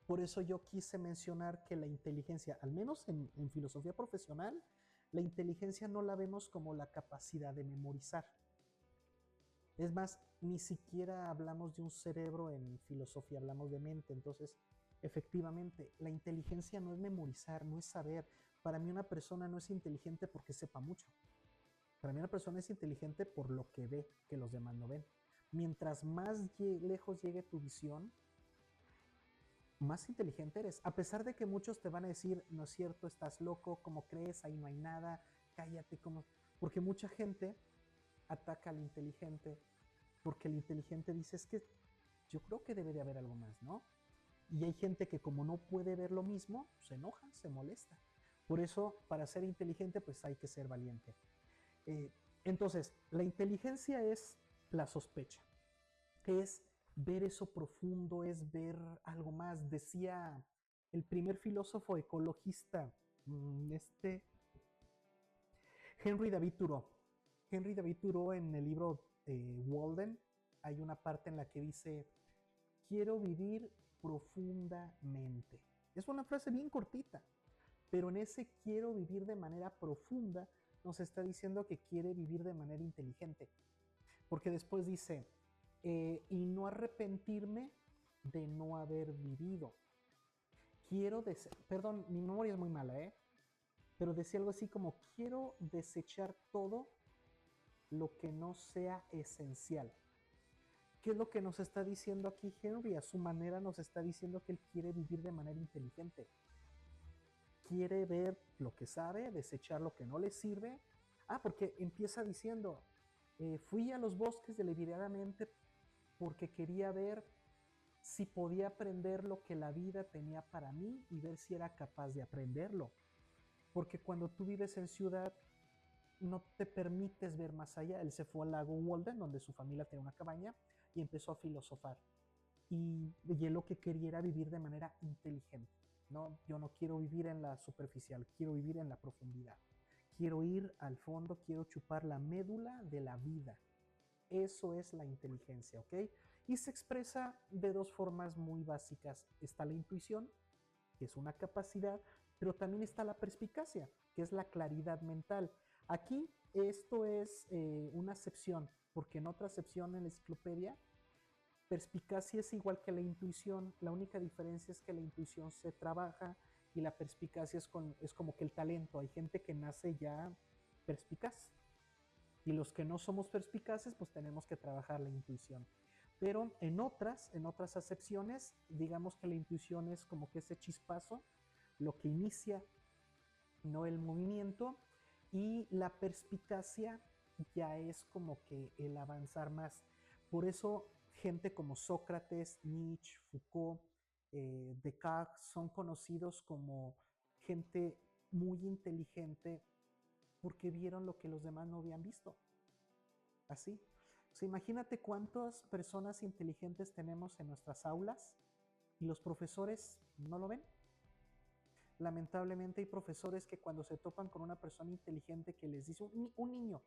por eso yo quise mencionar que la inteligencia, al menos en filosofía profesional, la inteligencia no la vemos como la capacidad de memorizar. Es más, ni siquiera hablamos de un cerebro en filosofía, hablamos de mente. Entonces, efectivamente, la inteligencia no es memorizar, no es saber. Para mí una persona no es inteligente porque sepa mucho. Para mí una persona es inteligente por lo que ve, que los demás no ven. Mientras más lejos llegue tu visión, más inteligente eres. A pesar de que muchos te van a decir, no es cierto, estás loco, ¿cómo crees? Ahí no hay nada, cállate, ¿cómo? Porque mucha gente ataca al inteligente, porque el inteligente dice, es que yo creo que debe de haber algo más, ¿no? Y hay gente que como no puede ver lo mismo, se enoja, se molesta. Por eso, para ser inteligente, pues hay que ser valiente. Eh, entonces, la inteligencia es la sospecha, es ver eso profundo, es ver algo más. Decía el primer filósofo ecologista, este Henry David Thoreau. Henry David Thoreau en el libro Walden hay una parte en la que dice, quiero vivir profundamente. Es una frase bien cortita, pero en ese quiero vivir de manera profunda nos está diciendo que quiere vivir de manera inteligente. Porque después dice, y no arrepentirme de no haber vivido. perdón, mi memoria es muy mala, ¿eh? Pero decía algo así como, quiero desechar todo lo que no sea esencial. ¿Qué es lo que nos está diciendo aquí Henry? A su manera nos está diciendo que él quiere vivir de manera inteligente. Quiere ver lo que sabe, desechar lo que no le sirve. Porque empieza diciendo, fui a los bosques deliberadamente porque quería ver si podía aprender lo que la vida tenía para mí y ver si era capaz de aprenderlo. Porque cuando tú vives en ciudad, no te permites ver más allá. Él se fue al lago Walden, donde su familia tenía una cabaña, y empezó a filosofar. Y él lo que quería era vivir de manera inteligente. ¿No? Yo no quiero vivir en la superficial, quiero vivir en la profundidad. Quiero ir al fondo, quiero chupar la médula de la vida. Eso es la inteligencia, ¿ok? Y se expresa de dos formas muy básicas. Está la intuición, que es una capacidad, pero también está la perspicacia, que es la claridad mental. Aquí esto es una acepción, porque en otra acepción en la enciclopedia, perspicacia es igual que la intuición, la única diferencia es que la intuición se trabaja y la perspicacia es como que el talento. Hay gente que nace ya perspicaz y los que no somos perspicaces pues tenemos que trabajar la intuición. Pero en otras acepciones, digamos que la intuición es como que ese chispazo, lo que inicia, no el movimiento, y la perspicacia ya es como que el avanzar más. Por eso gente como Sócrates, Nietzsche, Foucault, Descartes son conocidos como gente muy inteligente porque vieron lo que los demás no habían visto. Así. O sea, imagínate cuántas personas inteligentes tenemos en nuestras aulas y los profesores no lo ven. Lamentablemente hay profesores que cuando se topan con una persona inteligente que les dice, un niño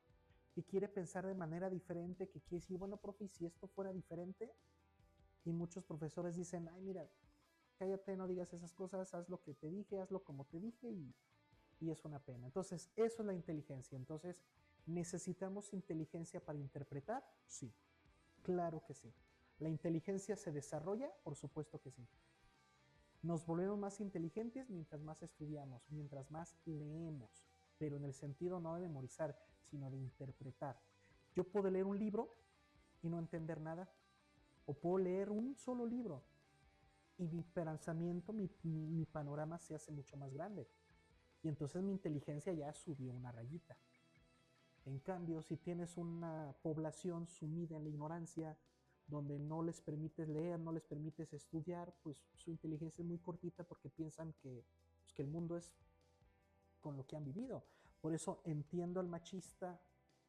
que quiere pensar de manera diferente, que quiere decir, bueno, profe, si esto fuera diferente, y muchos profesores dicen, ay, mira, cállate, no digas esas cosas, haz lo que te dije, hazlo como te dije, y es una pena. Entonces, eso es la inteligencia. Entonces, ¿necesitamos inteligencia para interpretar? Sí, claro que sí. ¿La inteligencia se desarrolla? Por supuesto que sí. Nos volvemos más inteligentes mientras más estudiamos, mientras más leemos, pero en el sentido no de memorizar, sino de interpretar. Yo puedo leer un libro y no entender nada, o puedo leer un solo libro y mi pensamiento, mi panorama se hace mucho más grande. Y entonces mi inteligencia ya subió una rayita. En cambio, si tienes una población sumida en la ignorancia, donde no les permites leer, no les permites estudiar, pues su inteligencia es muy cortita porque piensan que el mundo es con lo que han vivido. Por eso entiendo al machista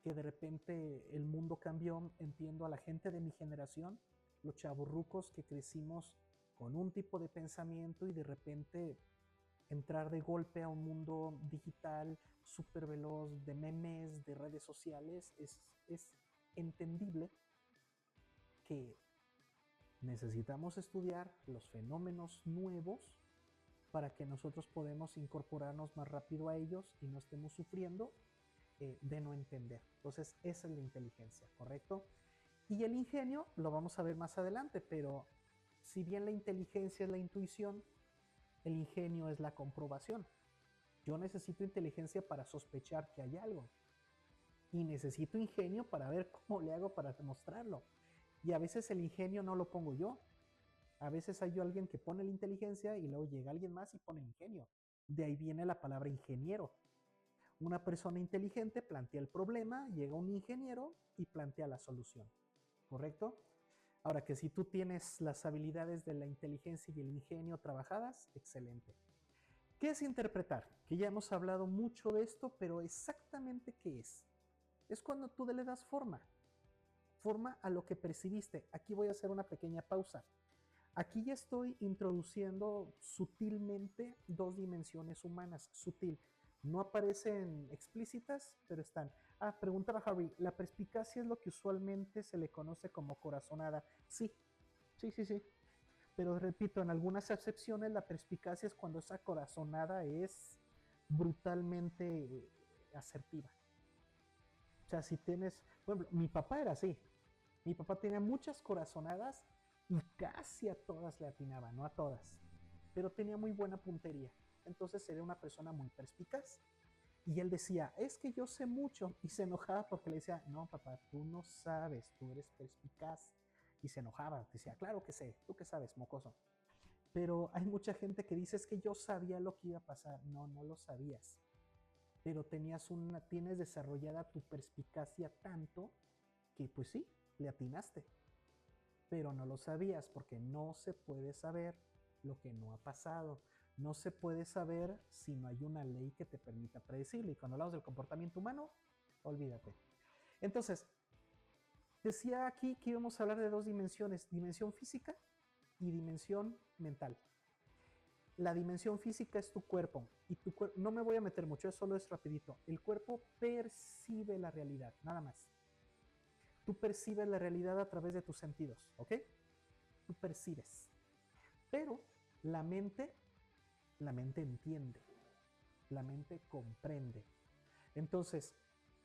que de repente el mundo cambió, entiendo a la gente de mi generación, los chavorrucos que crecimos con un tipo de pensamiento y de repente entrar de golpe a un mundo digital súper veloz, de memes, de redes sociales, es entendible que necesitamos estudiar los fenómenos nuevos para que nosotros podamos incorporarnos más rápido a ellos y no estemos sufriendo de no entender. Entonces, esa es la inteligencia, ¿correcto? Y el ingenio lo vamos a ver más adelante, pero si bien la inteligencia es la intuición, el ingenio es la comprobación. Yo necesito inteligencia para sospechar que hay algo y necesito ingenio para ver cómo le hago para demostrarlo. Y a veces el ingenio no lo pongo yo. A veces hay alguien que pone la inteligencia y luego llega alguien más y pone el ingenio. De ahí viene la palabra ingeniero. Una persona inteligente plantea el problema, llega un ingeniero y plantea la solución. ¿Correcto? Ahora que si tú tienes las habilidades de la inteligencia y el ingenio trabajadas, excelente. ¿Qué es interpretar? Que ya hemos hablado mucho de esto, pero exactamente qué es. Es cuando tú le das forma a lo que percibiste. Aquí voy a hacer una pequeña pausa. Aquí ya estoy introduciendo sutilmente dos dimensiones humanas, sutil. No aparecen explícitas, pero están. Preguntaba Harry, ¿la perspicacia es lo que usualmente se le conoce como corazonada? Sí, sí, sí, sí. Pero repito, en algunas excepciones la perspicacia es cuando esa corazonada es brutalmente asertiva. O sea, si tienes, por ejemplo, mi papá era así. Mi papá tenía muchas corazonadas y casi a todas le atinaba, no a todas. pero tenía muy buena puntería. Entonces era una persona muy perspicaz. Y él decía, es que yo sé mucho. Y se enojaba porque le decía, no, papá, tú no sabes, tú eres perspicaz. Y se enojaba, decía, claro que sé, tú qué sabes, mocoso. Pero hay mucha gente que dice, es que yo sabía lo que iba a pasar. No, no lo sabías. Pero tienes desarrollada tu perspicacia tanto que pues sí, le atinaste. Pero no lo sabías porque no se puede saber lo que no ha pasado. No se puede saber si no hay una ley que te permita predecirlo. Y cuando hablamos del comportamiento humano, olvídate. Entonces, decía aquí que íbamos a hablar de dos dimensiones, dimensión física y dimensión mental. La dimensión física es tu cuerpo y tu cuerpo, no me voy a meter mucho, solo es rapidito. El cuerpo percibe la realidad, nada más. Tú percibes la realidad a través de tus sentidos, ¿ok? Tú percibes. Pero la mente, la mente entiende, la mente comprende. Entonces,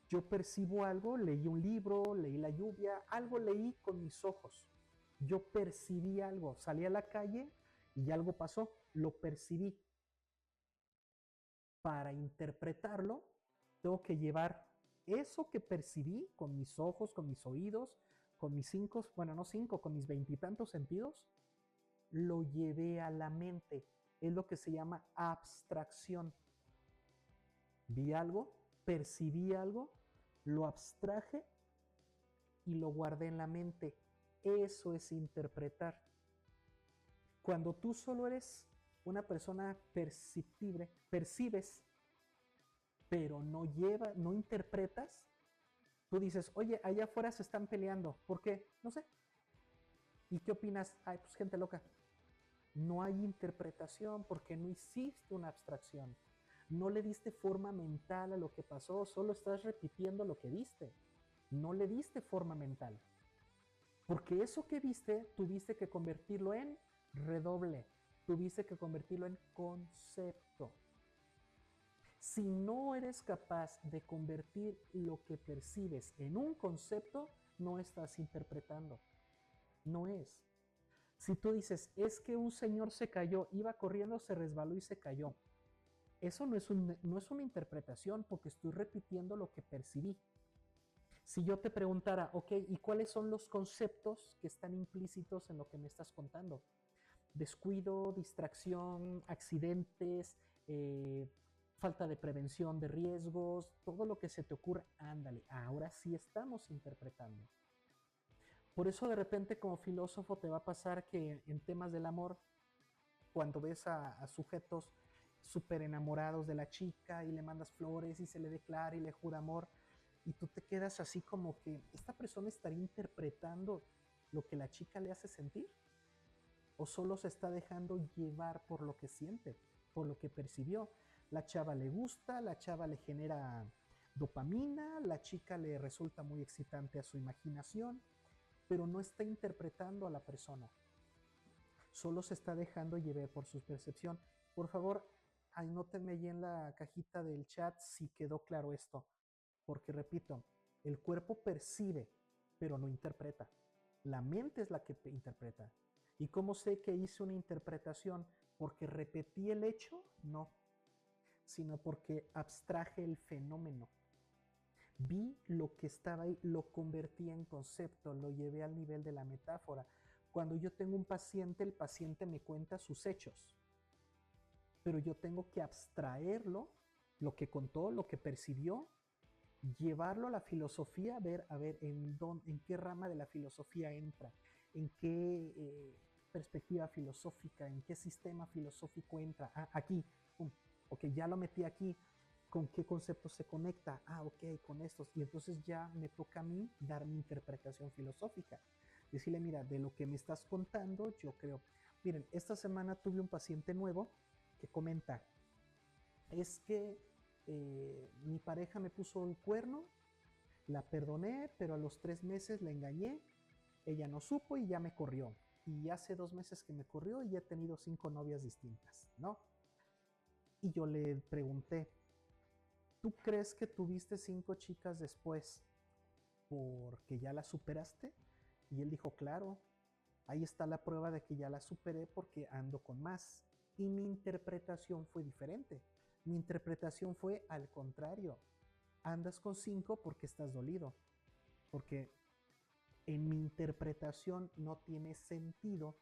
yo percibo algo, leí un libro, leí la lluvia, algo leí con mis ojos. Yo percibí algo, salí a la calle y algo pasó, lo percibí. Para interpretarlo, tengo que llevar eso que percibí con mis ojos, con mis oídos, con mis cinco, bueno, no cinco, con mis veintitantos sentidos, lo llevé a la mente. Es lo que se llama abstracción. Vi algo, percibí algo, lo abstraje y lo guardé en la mente. Eso es interpretar. Cuando tú solo eres una persona perceptible, percibes, pero no interpretas, tú dices, oye, allá afuera se están peleando. ¿Por qué? No sé. ¿Y qué opinas? Ay, pues gente loca. No hay interpretación porque no hiciste una abstracción. No le diste forma mental a lo que pasó, solo estás repitiendo lo que viste. No le diste forma mental. Porque eso que viste, tuviste que convertirlo en redoble, tuviste que convertirlo en concepto. Si no eres capaz de convertir lo que percibes en un concepto, no estás interpretando. No es. Si tú dices, es que un señor se cayó, iba corriendo, se resbaló y se cayó. Eso no es una interpretación porque estoy repitiendo lo que percibí. Si yo te preguntara, ok, ¿y cuáles son los conceptos que están implícitos en lo que me estás contando? Descuido, distracción, accidentes, falta de prevención de riesgos, todo lo que se te ocurra, ándale, ahora sí estamos interpretando. Por eso de repente como filósofo te va a pasar que en temas del amor, cuando ves a sujetos súper enamorados de la chica y le mandas flores y se le declara y le jura amor, y tú te quedas así como que esta persona estaría interpretando lo que la chica le hace sentir o solo se está dejando llevar por lo que siente, por lo que percibió. La chava le gusta, la chava le genera dopamina, la chica le resulta muy excitante a su imaginación, pero no está interpretando a la persona, solo se está dejando llevar por su percepción. Por favor, anótenme ahí en la cajita del chat si quedó claro esto, porque repito, el cuerpo percibe, pero no interpreta. La mente es la que interpreta. ¿Y cómo sé que hice una interpretación? ¿Porque repetí el hecho? No, sino porque abstraje el fenómeno. Vi lo que estaba ahí, lo convertí en concepto, lo llevé al nivel de la metáfora. Cuando yo tengo un paciente, el paciente me cuenta sus hechos, pero yo tengo que abstraerlo, lo que contó, lo que percibió, llevarlo a la filosofía, a ver en qué rama de la filosofía entra, en qué perspectiva filosófica, en qué sistema filosófico entra. Ah, aquí, ok, ya lo metí aquí, con qué conceptos se conecta. Ah, ok, con estos. Y entonces ya me toca a mí dar mi interpretación filosófica. Decirle, mira, de lo que me estás contando, yo creo. Miren, esta semana tuve un paciente nuevo que comenta, es que mi pareja me puso el cuerno, la perdoné, pero a los 3 meses la engañé, ella no supo y ya me corrió. Y hace 2 meses que me corrió y ya he tenido 5 novias distintas, ¿no? Y yo le pregunté, ¿tú crees que tuviste 5 chicas después porque ya la superaste? Y él dijo, claro, ahí está la prueba de que ya la superé porque ando con más. Y mi interpretación fue diferente. Mi interpretación fue al contrario. Andas con 5 porque estás dolido. Porque en mi interpretación no tiene sentido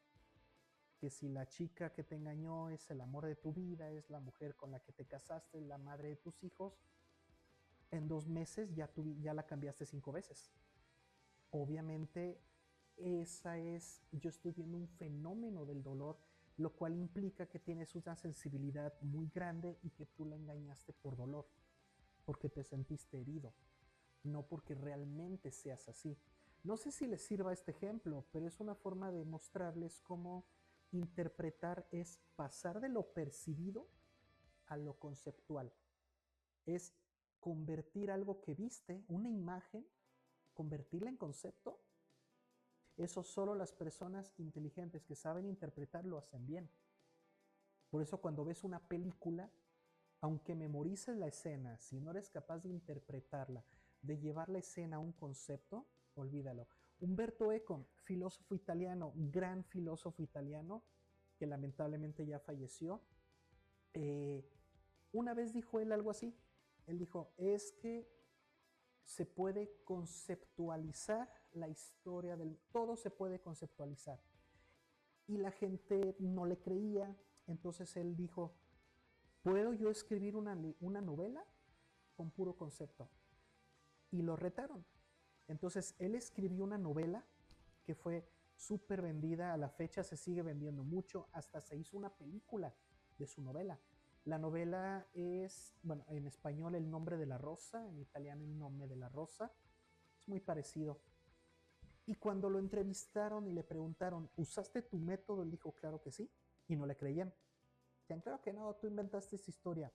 que si la chica que te engañó es el amor de tu vida, es la mujer con la que te casaste, es la madre de tus hijos, en 2 meses ya la cambiaste 5 veces. Obviamente, yo estoy viendo un fenómeno del dolor, lo cual implica que tienes una sensibilidad muy grande y que tú la engañaste por dolor, porque te sentiste herido, no porque realmente seas así. No sé si les sirva este ejemplo, pero es una forma de mostrarles cómo interpretar es pasar de lo percibido a lo conceptual. Es convertir algo que viste, una imagen, convertirla en concepto. Eso solo las personas inteligentes que saben interpretar lo hacen bien. Por eso cuando ves una película, aunque memorices la escena, si no eres capaz de interpretarla, de llevar la escena a un concepto, olvídalo. Umberto Eco, filósofo italiano, gran filósofo italiano, que lamentablemente ya falleció, una vez dijo él algo así. Él dijo, es que se puede conceptualizar la historia del... Todo se puede conceptualizar. Y la gente no le creía, entonces él dijo, ¿puedo yo escribir una novela con puro concepto? Y lo retaron. Entonces él escribió una novela que fue súper vendida, a la fecha se sigue vendiendo mucho, hasta se hizo una película de su novela. La novela es, bueno, en español El nombre de la rosa, en italiano El nome de la rosa, es muy parecido. Y cuando lo entrevistaron y le preguntaron, ¿usaste tu método? Él dijo, claro que sí, y no le creían. Decían, claro que no, tú inventaste esta historia.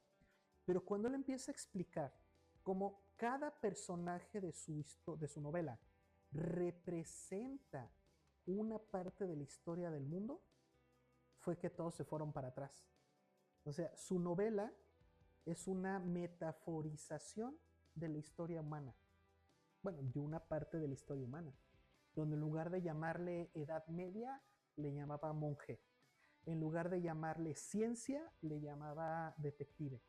Pero cuando él empieza a explicar cómo cada personaje de su novela representa una parte de la historia del mundo, fue que todos se fueron para atrás. O sea, su novela es una metaforización de la historia humana. Bueno, de una parte de la historia humana, donde en lugar de llamarle Edad Media, le llamaba monje. En lugar de llamarle ciencia, le llamaba detective.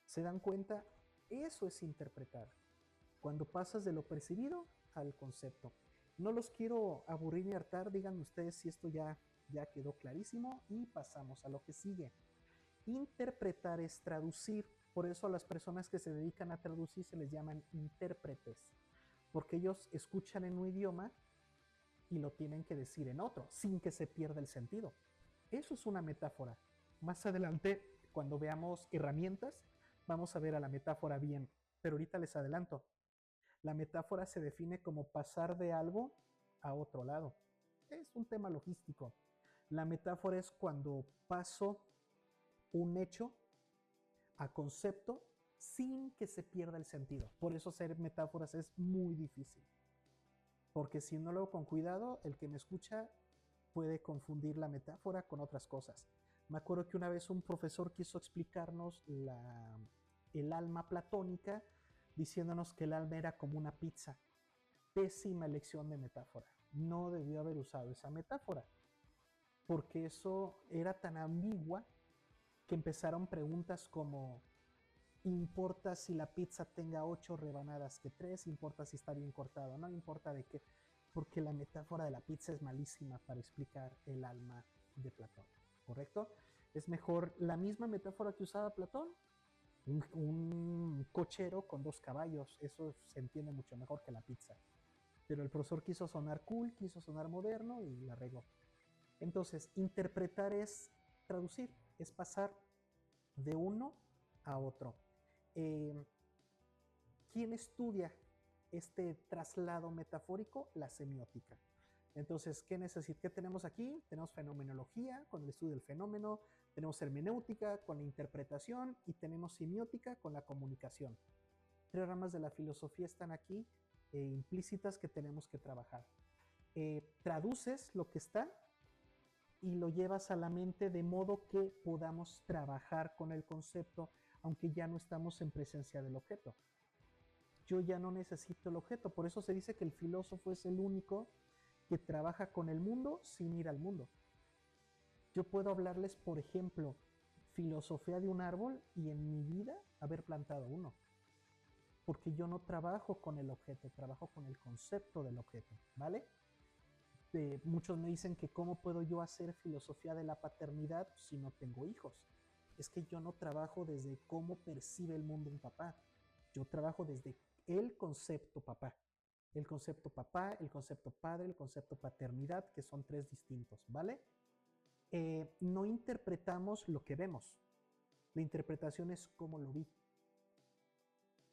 ¿Se dan cuenta? Eso es interpretar. Cuando pasas de lo percibido al concepto. No los quiero aburrir ni hartar, díganme ustedes si esto ya quedó clarísimo y pasamos a lo que sigue. Interpretar es traducir, por eso a las personas que se dedican a traducir se les llaman intérpretes, porque ellos escuchan en un idioma y lo tienen que decir en otro, sin que se pierda el sentido. Eso es una metáfora. Más adelante, cuando veamos herramientas, vamos a ver a la metáfora bien, pero ahorita les adelanto. La metáfora se define como pasar de algo a otro lado. Es un tema logístico. La metáfora es cuando paso un hecho a concepto sin que se pierda el sentido. Por eso hacer metáforas es muy difícil. Porque si no lo hago con cuidado, el que me escucha puede confundir la metáfora con otras cosas. Me acuerdo que una vez un profesor quiso explicarnos el alma platónica diciéndonos que el alma era como una pizza. Pésima elección de metáfora. No debió haber usado esa metáfora, porque eso era tan ambigua que empezaron preguntas como, ¿importa si la pizza tenga 8 rebanadas que 3? ¿Importa si está bien cortado? No importa de qué, porque la metáfora de la pizza es malísima para explicar el alma de Platón, ¿correcto? Es mejor la misma metáfora que usaba Platón, un cochero con 2 caballos, eso se entiende mucho mejor que la pizza. Pero el profesor quiso sonar cool, quiso sonar moderno y la regó. Entonces, interpretar es traducir, es pasar de uno a otro. ¿Quién estudia este traslado metafórico? La semiótica. Entonces, ¿qué tenemos aquí? Tenemos fenomenología con el estudio del fenómeno, tenemos hermenéutica con la interpretación y tenemos semiótica con la comunicación. 3 ramas de la filosofía están aquí implícitas que tenemos que trabajar. Traduces lo que está y lo llevas a la mente de modo que podamos trabajar con el concepto, aunque ya no estamos en presencia del objeto. Yo ya no necesito el objeto, por eso se dice que el filósofo es el único que trabaja con el mundo sin ir al mundo. Yo puedo hablarles, por ejemplo, filosofía de un árbol y en mi vida haber plantado uno. Porque yo no trabajo con el objeto, trabajo con el concepto del objeto, ¿vale? Muchos me dicen que cómo puedo yo hacer filosofía de la paternidad si no tengo hijos. Es que yo no trabajo desde cómo percibe el mundo un papá. Yo trabajo desde el concepto papá. El concepto papá, el concepto padre, el concepto paternidad, que son tres distintos, ¿vale? No interpretamos lo que vemos. La interpretación es cómo lo vi.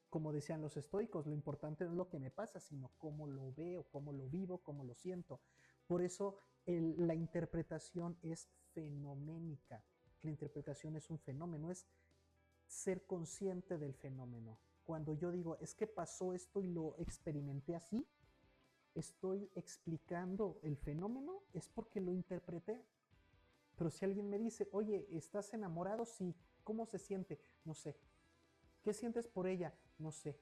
Como decían los estoicos, lo importante no es lo que me pasa, sino cómo lo veo, cómo lo vivo, cómo lo siento. Por eso la interpretación es fenoménica. La interpretación es un fenómeno, es ser consciente del fenómeno. Cuando yo digo, es que pasó esto y lo experimenté así, estoy explicando el fenómeno, es porque lo interpreté. Pero si alguien me dice, oye, ¿estás enamorado? Sí. ¿Cómo se siente? No sé. ¿Qué sientes por ella? No sé.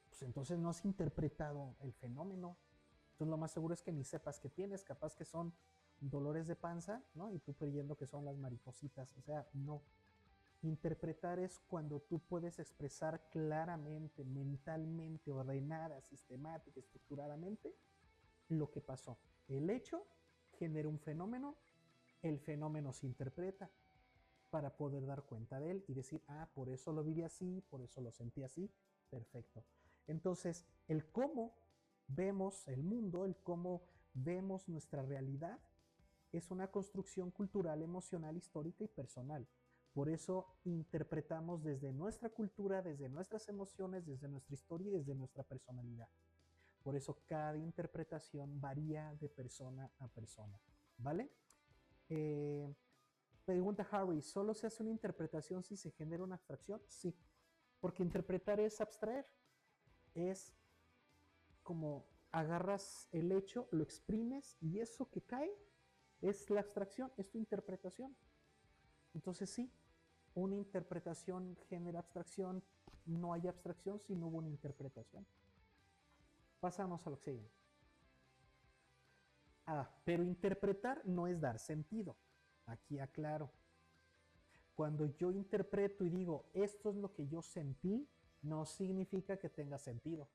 Pues entonces no has interpretado el fenómeno. Entonces lo más seguro es que ni sepas que tienes, capaz que son dolores de panza, ¿no? Y tú creyendo que son las maripositas. O sea, no. Interpretar es cuando tú puedes expresar claramente, mentalmente, ordenada, sistemática, estructuradamente lo que pasó. El hecho genera un fenómeno, el fenómeno se interpreta para poder dar cuenta de él y decir, ah, por eso lo viví así, por eso lo sentí así, perfecto. Entonces, el cómo vemos el mundo, el cómo vemos nuestra realidad, es una construcción cultural, emocional, histórica y personal. Por eso interpretamos desde nuestra cultura, desde nuestras emociones, desde nuestra historia y desde nuestra personalidad. Por eso cada interpretación varía de persona a persona, ¿vale? Pregunta Harry, ¿solo se hace una interpretación si se genera una abstracción? Sí, porque interpretar es abstraer, es como agarras el hecho, lo exprimes y eso que cae es la abstracción, es tu interpretación. Entonces sí, una interpretación genera abstracción, no hay abstracción si no hubo una interpretación. Pasamos a lo que sigue. Ah, pero interpretar no es dar sentido. Aquí aclaro. Cuando yo interpreto y digo, esto es lo que yo sentí, no significa que tenga sentido.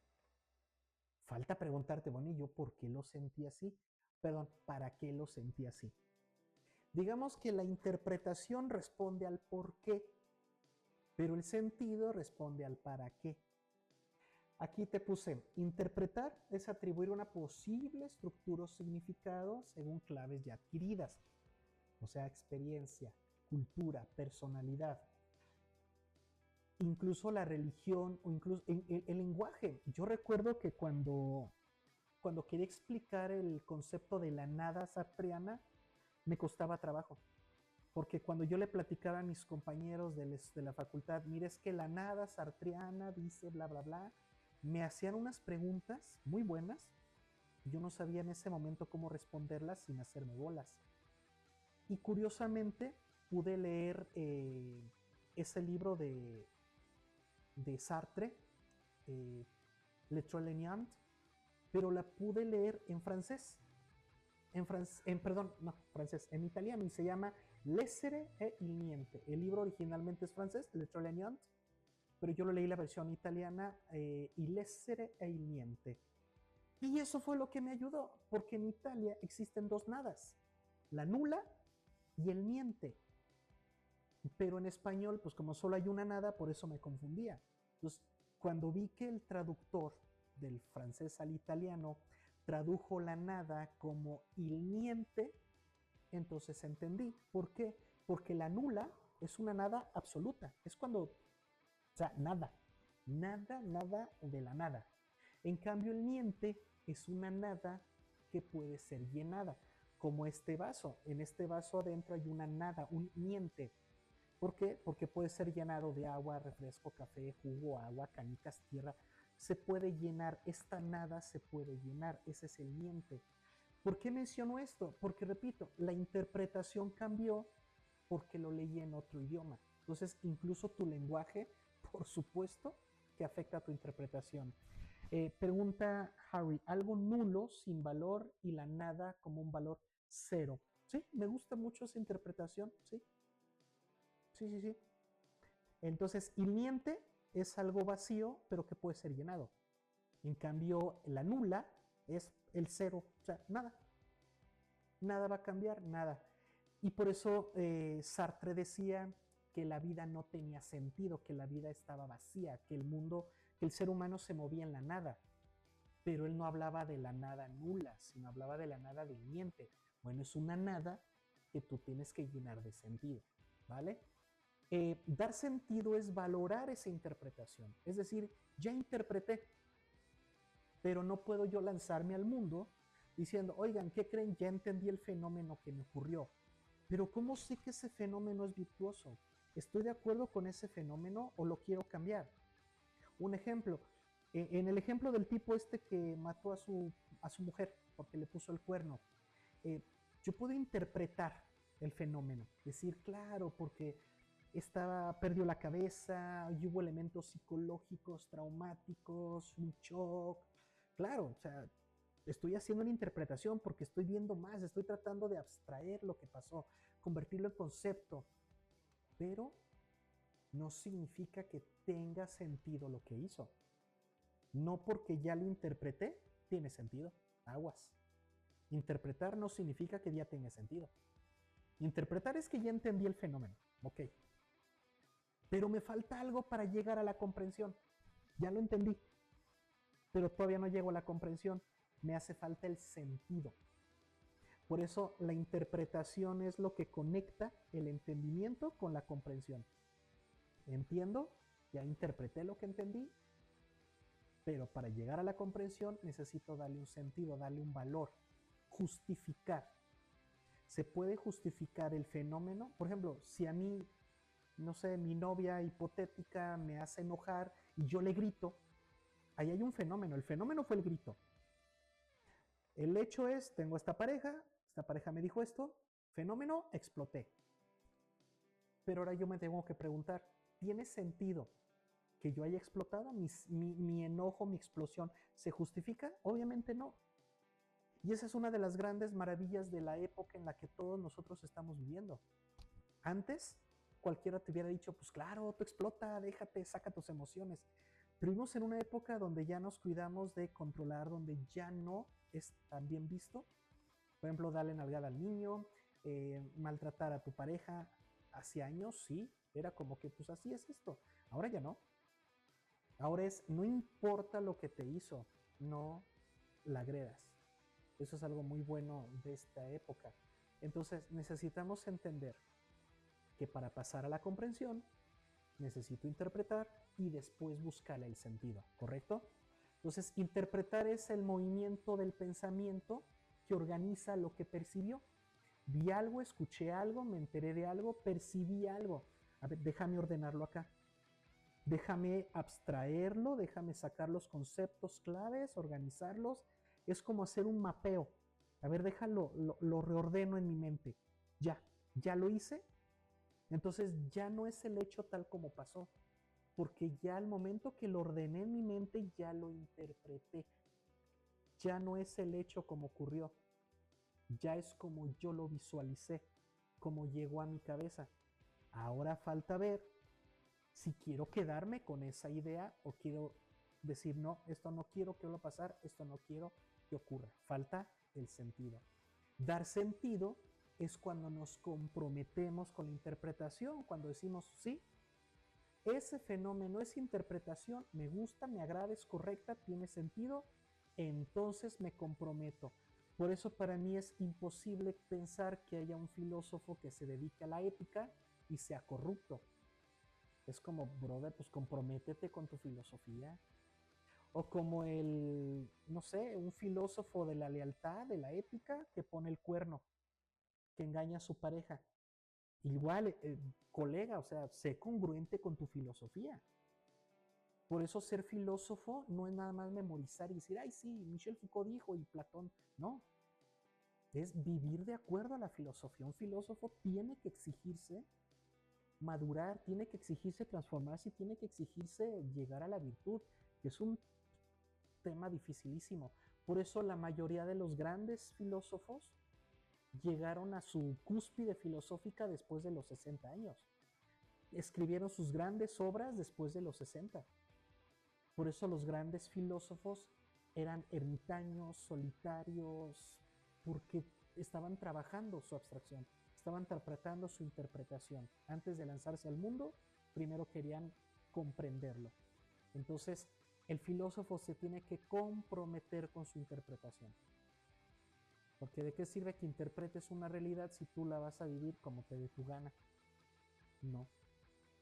Falta preguntarte, bueno, ¿y yo por qué lo sentí así? Perdón, ¿para qué lo sentí así? Digamos que la interpretación responde al por qué, pero el sentido responde al para qué. Aquí te puse, interpretar es atribuir una posible estructura o significado según claves ya adquiridas, o sea, experiencia, cultura, personalidad, incluso la religión o incluso el lenguaje. Yo recuerdo que cuando quería explicar el concepto de la nada sartreana, me costaba trabajo. Porque cuando yo le platicaba a mis compañeros de la facultad, mire, es que la nada sartreana dice bla, bla, bla, me hacían unas preguntas muy buenas y yo no sabía en ese momento cómo responderlas sin hacerme bolas. Y curiosamente pude leer ese libro de Sartre, eh, Le Trolleniant, pero la pude leer en francés. Perdón, no, francés, en italiano, y se llama L'essere e il niente. El libro originalmente es francés, Le Trolleniant, pero yo lo leí la versión italiana, y L'essere e il niente. Y eso fue lo que me ayudó, porque en Italia existen dos nadas, la nula y el niente. Pero en español, pues como solo hay una nada, por eso me confundía. Entonces, cuando vi que el traductor del francés al italiano tradujo la nada como il niente, entonces entendí. ¿Por qué? Porque la nula es una nada absoluta. Es cuando, o sea, nada. Nada, nada de la nada. En cambio, el niente es una nada que puede ser llenada, como este vaso. En este vaso adentro hay una nada, un niente. ¿Por qué? Porque puede ser llenado de agua, refresco, café, jugo, agua, canicas, tierra. Se puede llenar, esta nada se puede llenar, ese es el niente. ¿Por qué menciono esto? Porque, repito, la interpretación cambió porque lo leí en otro idioma. Entonces, incluso tu lenguaje, por supuesto, que afecta a tu interpretación. Pregunta Harry, algo nulo sin valor y la nada como un valor cero. Sí, me gusta mucho esa interpretación, sí. Sí, sí, sí. Entonces, el niente es algo vacío, pero que puede ser llenado. En cambio, la nula es el cero, o sea, nada. Nada va a cambiar, nada. Y por eso Sartre decía que la vida no tenía sentido, que la vida estaba vacía, que el mundo, que el ser humano se movía en la nada. Pero él no hablaba de la nada nula, sino hablaba de la nada del niente. Bueno, es una nada que tú tienes que llenar de sentido, ¿vale? Dar sentido es valorar esa interpretación. Es decir, ya interpreté, pero no puedo yo lanzarme al mundo diciendo, oigan, ¿qué creen? Ya entendí el fenómeno que me ocurrió. Pero ¿cómo sé que ese fenómeno es virtuoso? ¿Estoy de acuerdo con ese fenómeno o lo quiero cambiar? Un ejemplo, en el ejemplo del tipo este que mató a su mujer porque le puso el cuerno, eh, yo puedo interpretar el fenómeno, decir, claro, porque perdió la cabeza, y hubo elementos psicológicos, traumáticos, un shock. Claro, o sea, estoy haciendo una interpretación porque estoy viendo más, estoy tratando de abstraer lo que pasó, convertirlo en concepto, pero no significa que tenga sentido lo que hizo. No porque ya lo interpreté, tiene sentido. Aguas. Interpretar no significa que ya tenga sentido. Interpretar es que ya entendí el fenómeno. Ok. Pero me falta algo para llegar a la comprensión. Ya lo entendí, pero todavía no llego a la comprensión. Me hace falta el sentido. Por eso la interpretación es lo que conecta el entendimiento con la comprensión. Entiendo, ya interpreté lo que entendí, pero para llegar a la comprensión necesito darle un sentido, darle un valor, justificar. Se puede justificar el fenómeno. Por ejemplo, si a mí, no sé, mi novia hipotética me hace enojar y yo le grito, ahí hay un fenómeno. El fenómeno fue el grito. El hecho es, tengo esta pareja me dijo esto, fenómeno, exploté. Pero ahora yo me tengo que preguntar, ¿tiene sentido que yo haya explotado? ¿Mi enojo, mi explosión, se justifica? Obviamente no. Y esa es una de las grandes maravillas de la época en la que todos nosotros estamos viviendo. Antes, cualquiera te hubiera dicho, pues claro, tú explota, déjate, saca tus emociones. Pero vivimos en una época donde ya nos cuidamos de controlar, donde ya no es tan bien visto. Por ejemplo, darle nalgada al niño, maltratar a tu pareja. Hace años, sí, era como que, pues así es esto. Ahora ya no. Ahora es, no importa lo que te hizo, no la agredas. Eso es algo muy bueno de esta época. Entonces, necesitamos entender que para pasar a la comprensión, necesito interpretar y después buscarle el sentido, ¿correcto? Entonces, interpretar es el movimiento del pensamiento que organiza lo que percibió. Vi algo, escuché algo, me enteré de algo, percibí algo. A ver, déjame ordenarlo acá. Déjame abstraerlo, déjame sacar los conceptos claves, organizarlos. Es como hacer un mapeo. A ver, déjalo, lo reordeno en mi mente. Ya lo hice. Entonces ya no es el hecho tal como pasó, porque ya al momento que lo ordené en mi mente, ya lo interpreté. Ya no es el hecho como ocurrió, ya es como yo lo visualicé, como llegó a mi cabeza. Ahora falta ver si quiero quedarme con esa idea o quiero decir, no, esto no quiero que vuelva a pasar, esto no quiero que ocurra. Falta el sentido. Dar sentido es cuando nos comprometemos con la interpretación, cuando decimos, sí, ese fenómeno, esa interpretación me gusta, me agrada, es correcta, tiene sentido, entonces me comprometo. Por eso para mí es imposible pensar que haya un filósofo que se dedique a la ética y sea corrupto. Es como, brother, pues comprométete con tu filosofía. O como no sé, un filósofo de la lealtad, de la ética, que pone el cuerno, que engaña a su pareja. Igual, colega, o sea, sé congruente con tu filosofía. Por eso ser filósofo no es nada más memorizar y decir, ay, sí, Michel Foucault dijo y Platón. No, es vivir de acuerdo a la filosofía. Un filósofo tiene que exigirse madurar, tiene que exigirse transformarse y tiene que exigirse llegar a la virtud, que es un tema dificilísimo. Por eso la mayoría de los grandes filósofos llegaron a su cúspide filosófica después de los 60 años. escribieron sus grandes obras después de los 60. Por eso los grandes filósofos eran ermitaños, solitarios, porque estaban trabajando su abstracción, estaban interpretando su interpretación. Antes de lanzarse al mundo, primero querían comprenderlo. Entonces, el filósofo se tiene que comprometer con su interpretación. Porque ¿de qué sirve que interpretes una realidad si tú la vas a vivir como te dé tu gana? No.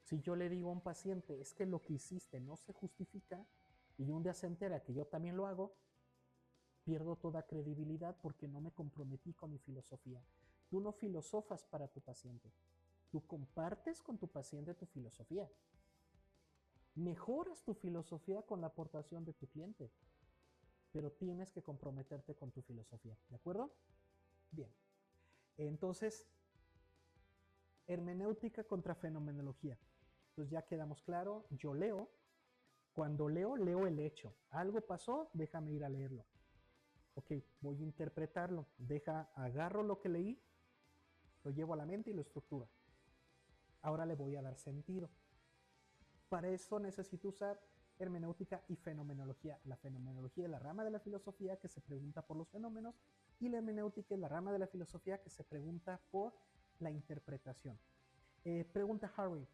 Si yo le digo a un paciente, es que lo que hiciste no se justifica, y un día se entera que yo también lo hago, pierdo toda credibilidad porque no me comprometí con mi filosofía. Tú no filosofas para tu paciente, tú compartes con tu paciente tu filosofía. Mejoras tu filosofía con la aportación de tu cliente, pero tienes que comprometerte con tu filosofía, ¿de acuerdo? Bien, entonces, hermenéutica contra fenomenología. Entonces ya quedamos claro, yo leo, cuando leo, leo el hecho. Algo pasó, déjame ir a leerlo. Ok, voy a interpretarlo. Agarro lo que leí, lo llevo a la mente y lo estructuro. Ahora le voy a dar sentido. Para eso necesito usar hermenéutica y fenomenología. La fenomenología es la rama de la filosofía que se pregunta por los fenómenos, y la hermenéutica es la rama de la filosofía que se pregunta por la interpretación. Pregunta Harry,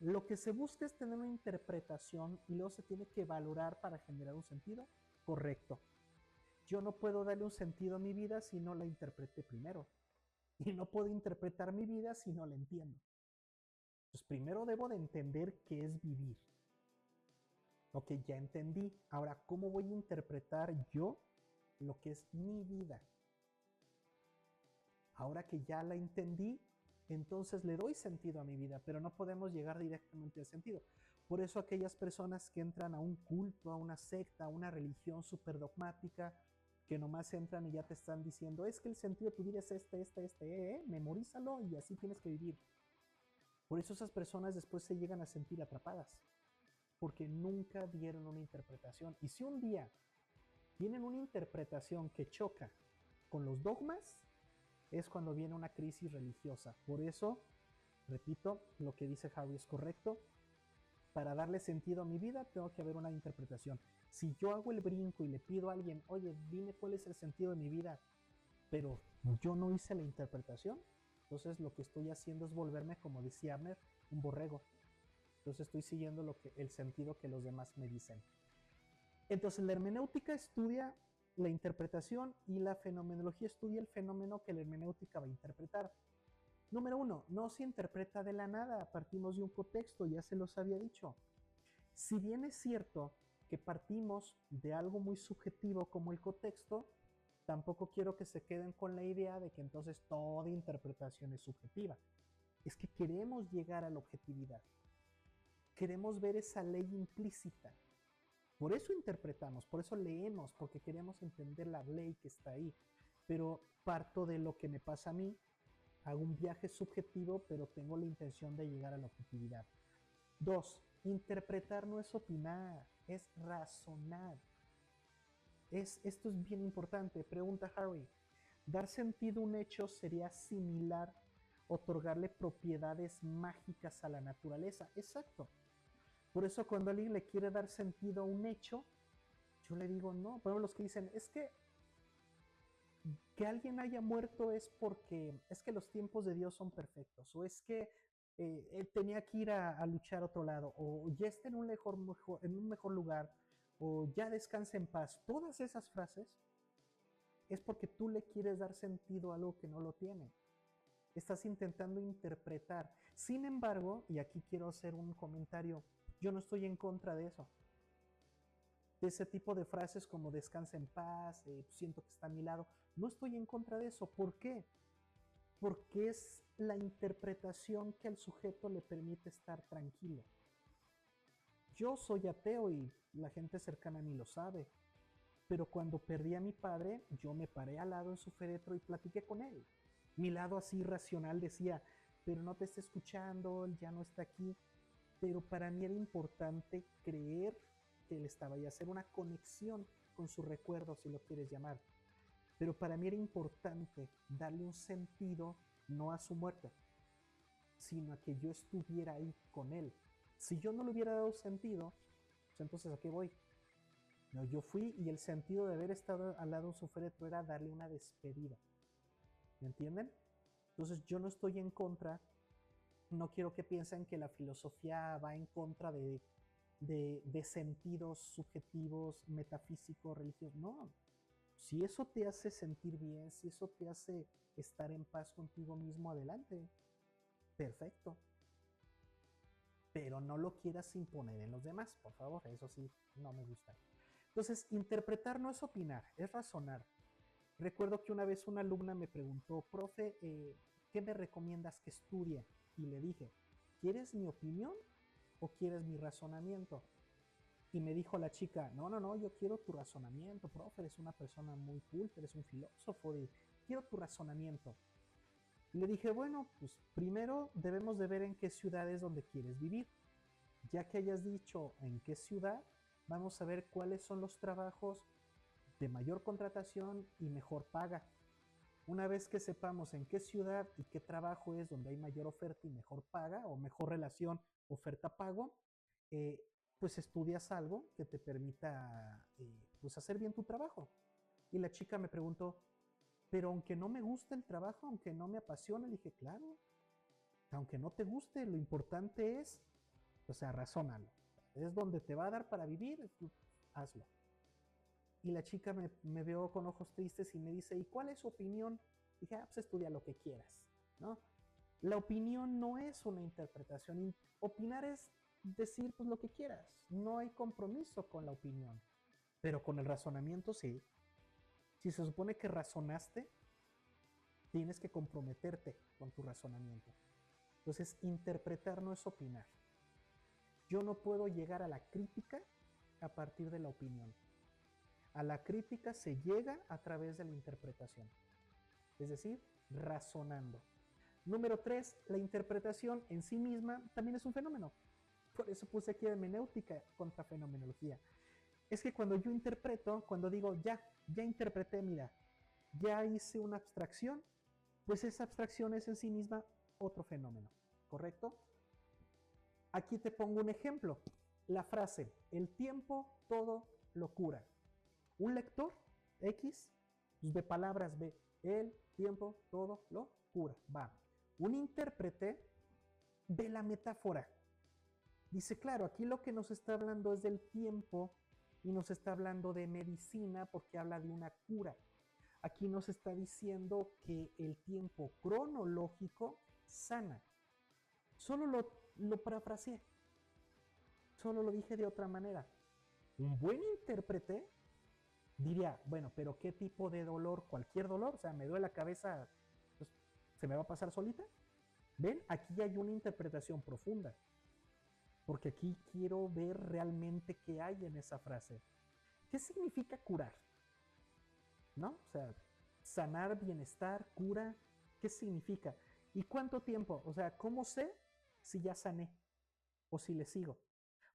¿lo que se busca es tener una interpretación y luego se tiene que valorar para generar un sentido? Correcto. Yo no puedo darle un sentido a mi vida si no la interpreté primero. Y no puedo interpretar mi vida si no la entiendo. Entonces, primero debo de entender qué es vivir. Ok, ya entendí. Ahora, ¿cómo voy a interpretar yo lo que es mi vida? Ahora que ya la entendí, entonces le doy sentido a mi vida, pero no podemos llegar directamente al sentido. Por eso aquellas personas que entran a un culto, a una secta, a una religión súper dogmática, que nomás entran y ya te están diciendo, es que el sentido de tu vida es memorízalo y así tienes que vivir. Por eso esas personas después se llegan a sentir atrapadas, porque nunca dieron una interpretación. Y si un día tienen una interpretación que choca con los dogmas, es cuando viene una crisis religiosa. Por eso, repito, lo que dice Harry es correcto. Para darle sentido a mi vida, tengo que haber una interpretación. Si yo hago el brinco y le pido a alguien, oye, dime cuál es el sentido de mi vida, pero yo no hice la interpretación, entonces lo que estoy haciendo es volverme, como decía Abner, un borrego. Entonces estoy siguiendo el sentido que los demás me dicen. Entonces la hermenéutica estudia la interpretación y la fenomenología estudia el fenómeno que la hermenéutica va a interpretar. Número 1, no se interpreta de la nada, partimos de un contexto, ya se los había dicho. Si bien es cierto que partimos de algo muy subjetivo como el contexto, tampoco quiero que se queden con la idea de que entonces toda interpretación es subjetiva. Es que queremos llegar a la objetividad. Queremos ver esa ley implícita. Por eso interpretamos, por eso leemos, porque queremos entender la ley que está ahí. Pero parto de lo que me pasa a mí, hago un viaje subjetivo, pero tengo la intención de llegar a la objetividad. 2, interpretar no es opinar, es razonar. Esto es bien importante. Pregunta Harry, ¿dar sentido a un hecho sería similar a otorgarle propiedades mágicas a la naturaleza? Exacto. Por eso cuando alguien le quiere dar sentido a un hecho, yo le digo no. Por ejemplo, los que dicen, es que alguien haya muerto es que los tiempos de Dios son perfectos, o es que él tenía que ir a luchar a otro lado, o ya está en en un mejor lugar, o ya descansa en paz. Todas esas frases es porque tú le quieres dar sentido a algo que no lo tiene. Estás intentando interpretar. Sin embargo, y aquí quiero hacer un comentario, yo no estoy en contra de eso. De ese tipo de frases como descansa en paz, siento que está a mi lado. No estoy en contra de eso. ¿Por qué? Porque es la interpretación que al sujeto le permite estar tranquilo. Yo soy ateo y la gente cercana a mí lo sabe, pero cuando perdí a mi padre, yo me paré al lado en su féretro y platiqué con él. Mi lado así racional decía, pero no te está escuchando, él ya no está aquí. Pero para mí era importante creer que él estaba y hacer una conexión con su recuerdo, si lo quieres llamar. Pero para mí era importante darle un sentido no a su muerte, sino a que yo estuviera ahí con él. Si yo no le hubiera dado sentido, pues entonces ¿a qué voy? No, yo fui y el sentido de haber estado al lado de su féretro era darle una despedida. ¿Me entienden? Entonces yo no estoy en contra, no quiero que piensen que la filosofía va en contra de sentidos subjetivos, metafísicos, religiosos. No, si eso te hace sentir bien, si eso te hace estar en paz contigo mismo, adelante. Perfecto. Pero no lo quieras imponer en los demás, por favor, eso sí, no me gusta. Entonces, interpretar no es opinar, es razonar. Recuerdo que una vez una alumna me preguntó, profe, ¿qué me recomiendas que estudie? Y le dije, ¿quieres mi opinión o quieres mi razonamiento? Y me dijo la chica, no, yo quiero tu razonamiento, profe, eres una persona muy culta, eres un filósofo y quiero tu razonamiento. Y le dije, bueno, pues primero debemos de ver en qué ciudad es donde quieres vivir. Ya que hayas dicho en qué ciudad, vamos a ver cuáles son los trabajos de mayor contratación y mejor paga. Una vez que sepamos en qué ciudad y qué trabajo es donde hay mayor oferta y mejor paga o mejor relación oferta-pago, eh, pues estudias algo que te permita pues hacer bien tu trabajo. Y la chica me preguntó, pero aunque no me guste el trabajo, aunque no me apasione, le dije, claro, aunque no te guste, lo importante es, o sea, razónalo. Es donde te va a dar para vivir, hazlo. Y la chica me veo con ojos tristes y me dice, ¿y cuál es su opinión? Dije, pues estudia lo que quieras, ¿no? La opinión no es una interpretación. Opinar es decir pues lo que quieras. No hay compromiso con la opinión. Pero con el razonamiento sí. Si se supone que razonaste, tienes que comprometerte con tu razonamiento. Entonces, interpretar no es opinar. Yo no puedo llegar a la crítica a partir de la opinión. A la crítica se llega a través de la interpretación, es decir, razonando. Número 3, la interpretación en sí misma también es un fenómeno. Por eso puse aquí hermenéutica contra fenomenología. Es que cuando yo interpreto, cuando digo ya interpreté, mira, ya hice una abstracción, pues esa abstracción es en sí misma otro fenómeno, ¿correcto? Aquí te pongo un ejemplo. La frase, el tiempo todo lo cura. Un lector X de palabras ve, el tiempo todo lo cura. Va. Un intérprete ve la metáfora. Dice, claro, aquí lo que nos está hablando es del tiempo y nos está hablando de medicina porque habla de una cura. Aquí nos está diciendo que el tiempo cronológico sana. Solo lo parafraseé. Solo lo dije de otra manera. Un buen intérprete diría, bueno, pero ¿qué tipo de dolor? Cualquier dolor, o sea, me duele la cabeza, pues, ¿se me va a pasar solita? ¿Ven? Aquí hay una interpretación profunda, porque aquí quiero ver realmente qué hay en esa frase. ¿Qué significa curar? ¿No? O sea, sanar, bienestar, cura, ¿qué significa? ¿Y cuánto tiempo? O sea, ¿cómo sé si ya sané o si le sigo?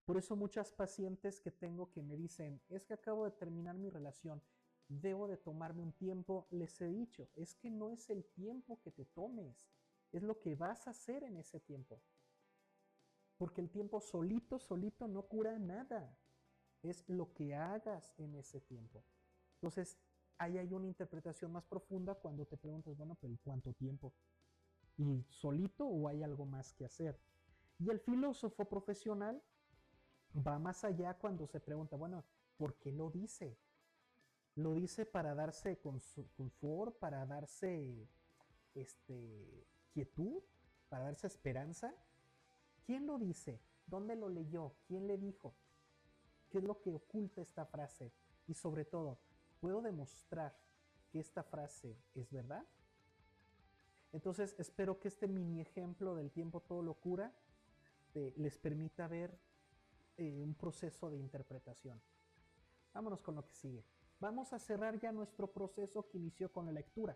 Por eso muchas pacientes que tengo que me dicen, es que acabo de terminar mi relación, debo de tomarme un tiempo, les he dicho, es que no es el tiempo que te tomes, es lo que vas a hacer en ese tiempo. Porque el tiempo solito no cura nada, es lo que hagas en ese tiempo. Entonces, ahí hay una interpretación más profunda cuando te preguntas, bueno, pero ¿cuánto tiempo? ¿Y solito o hay algo más que hacer? Y el filósofo profesional va más allá cuando se pregunta, bueno, ¿por qué lo dice? ¿Lo dice para darse confort, para darse quietud, para darse esperanza? ¿Quién lo dice? ¿Dónde lo leyó? ¿Quién le dijo? ¿Qué es lo que oculta esta frase? Y sobre todo, ¿puedo demostrar que esta frase es verdad? Entonces, espero que este mini ejemplo del tiempo todo lo cura les permita ver un proceso de interpretación. Vámonos con lo que sigue. Vamos a cerrar ya nuestro proceso que inició con la lectura.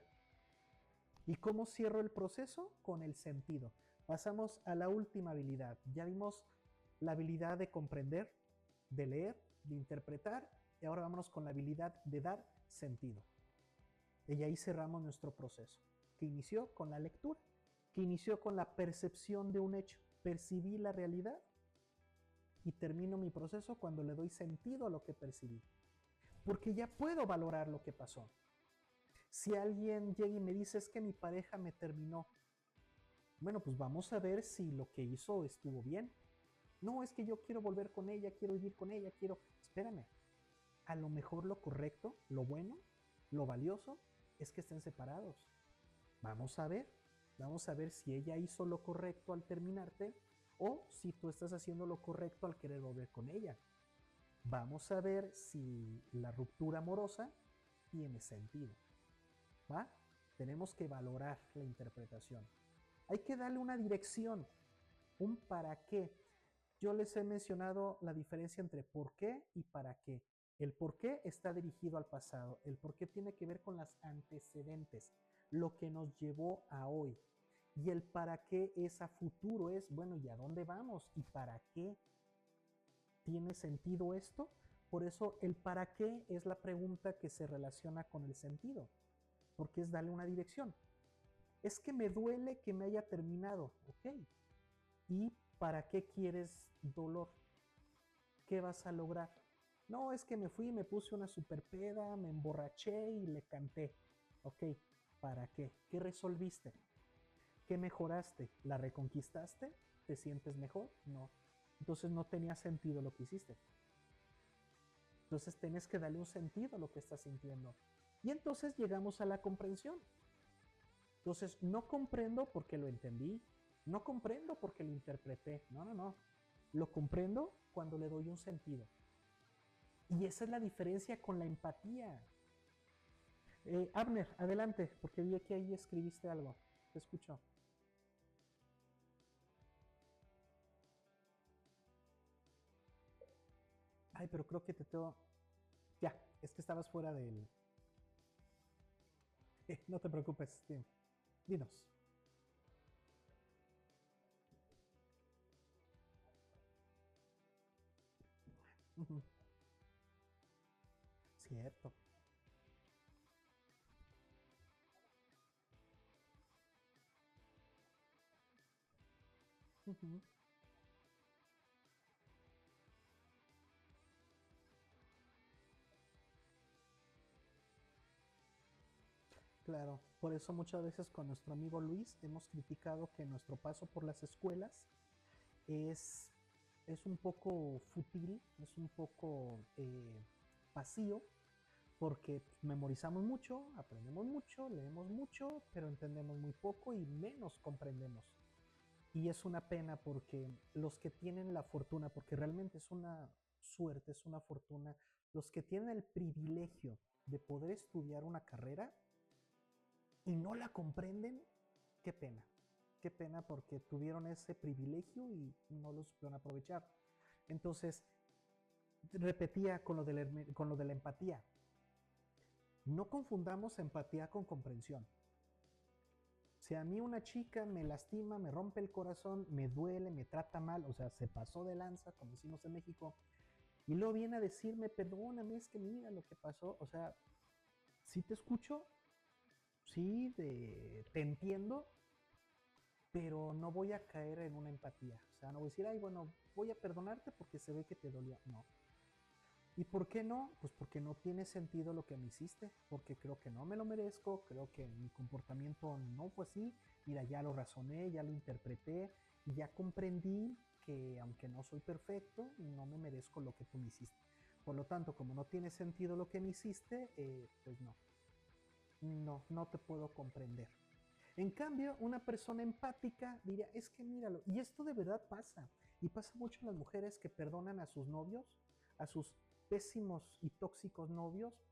¿Y cómo cierro el proceso? Con el sentido. Pasamos a la última habilidad. Ya vimos la habilidad de comprender, de leer, de interpretar, y ahora vámonos con la habilidad de dar sentido. Y ahí cerramos nuestro proceso, que inició con la lectura. que inició con la percepción de un hecho. Percibí la realidad y termino mi proceso cuando le doy sentido a lo que percibí. Porque ya puedo valorar lo que pasó. Si alguien llega y me dice es que mi pareja me terminó, bueno, pues vamos a ver si lo que hizo estuvo bien. No, es que yo quiero volver con ella, quiero vivir con ella, quiero... Espérame, a lo mejor lo correcto, lo bueno, lo valioso es que estén separados. Vamos a ver, vamos a ver si ella hizo lo correcto al terminarte o si tú estás haciendo lo correcto al querer volver con ella. Vamos a ver si la ruptura amorosa tiene sentido. ¿Va? Tenemos que valorar la interpretación. Hay que darle una dirección, un para qué. Yo les he mencionado la diferencia entre por qué y para qué. El por qué está dirigido al pasado, el por qué tiene que ver con las antecedentes, lo que nos llevó a hoy. Y el para qué es a futuro, es, bueno, ¿y a dónde vamos? ¿Y para qué tiene sentido esto? Por eso el para qué es la pregunta que se relaciona con el sentido, porque es darle una dirección. Es que me duele que me haya terminado, ok. ¿Y para qué quieres dolor? ¿Qué vas a lograr? No, es que me fui, me puse una super peda, me emborraché y le canté. Ok, ¿para qué? ¿Qué resolviste? ¿Qué mejoraste? ¿La reconquistaste? ¿Te sientes mejor? No. Entonces no tenía sentido lo que hiciste. Entonces tienes que darle un sentido a lo que estás sintiendo. Y entonces llegamos a la comprensión. Entonces no comprendo porque lo entendí, no comprendo porque lo interpreté. No, no, no. Lo comprendo cuando le doy un sentido. Y esa es la diferencia con la empatía. Abner, adelante, porque vi que ahí escribiste algo. Te escucho. Ay, pero creo que te tengo... Ya, es que estabas fuera del... no te preocupes, dinos. Ujú. Cierto. Ujú. Claro, por eso muchas veces con nuestro amigo Luis hemos criticado que nuestro paso por las escuelas es, es un poco fútil, es un poco vacío, porque memorizamos mucho, aprendemos mucho, leemos mucho, pero entendemos muy poco y menos comprendemos. Y es una pena porque los que tienen la fortuna, porque realmente es una suerte, es una fortuna, los que tienen el privilegio de poder estudiar una carrera y no la comprenden, qué pena. Qué pena porque tuvieron ese privilegio y no lo supieron aprovechar. Entonces, repetía con lo de la empatía. No confundamos empatía con comprensión. Si a mí una chica me lastima, me rompe el corazón, me duele, me trata mal, o sea, se pasó de lanza, como decimos en México, y luego viene a decirme, perdóname, es que mira lo que pasó, o sea, sí te escucho, sí te entiendo, pero no voy a caer en una empatía. O sea, no voy a decir, ay, bueno, voy a perdonarte porque se ve que te dolió. No. ¿Y por qué no? Pues porque no tiene sentido lo que me hiciste, porque creo que no me lo merezco, creo que mi comportamiento no fue así. Mira, ya lo razoné, ya lo interpreté y ya comprendí que aunque no soy perfecto, no me merezco lo que tú me hiciste. Por lo tanto, como no tiene sentido lo que me hiciste, pues no, no te puedo comprender. En cambio, una persona empática diría, es que míralo, y esto de verdad pasa, y pasa mucho en las mujeres que perdonan a sus novios, a sus pésimos y tóxicos novios,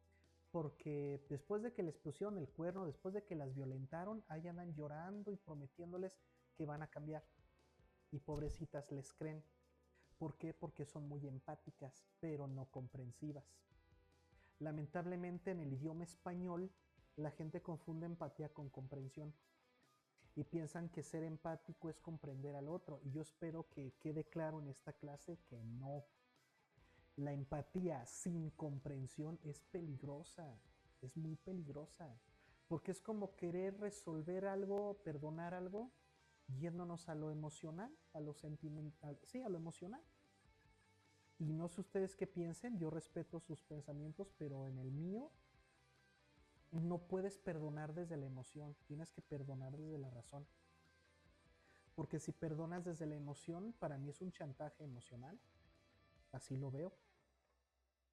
porque después de que les pusieron el cuerno, después de que las violentaron, ahí andan llorando y prometiéndoles que van a cambiar, y pobrecitas les creen. ¿Por qué? Porque son muy empáticas, pero no comprensivas. Lamentablemente en el idioma español, la gente confunde empatía con comprensión y piensan que ser empático es comprender al otro. Y yo espero que quede claro en esta clase que no. La empatía sin comprensión es peligrosa, es muy peligrosa, porque es como querer resolver algo, perdonar algo, yéndonos a lo emocional, a lo sentimental, sí, a lo emocional. Y no sé ustedes qué piensen, yo respeto sus pensamientos, pero en el mío no puedes perdonar desde la emoción, tienes que perdonar desde la razón. Porque si perdonas desde la emoción, para mí es un chantaje emocional, así lo veo.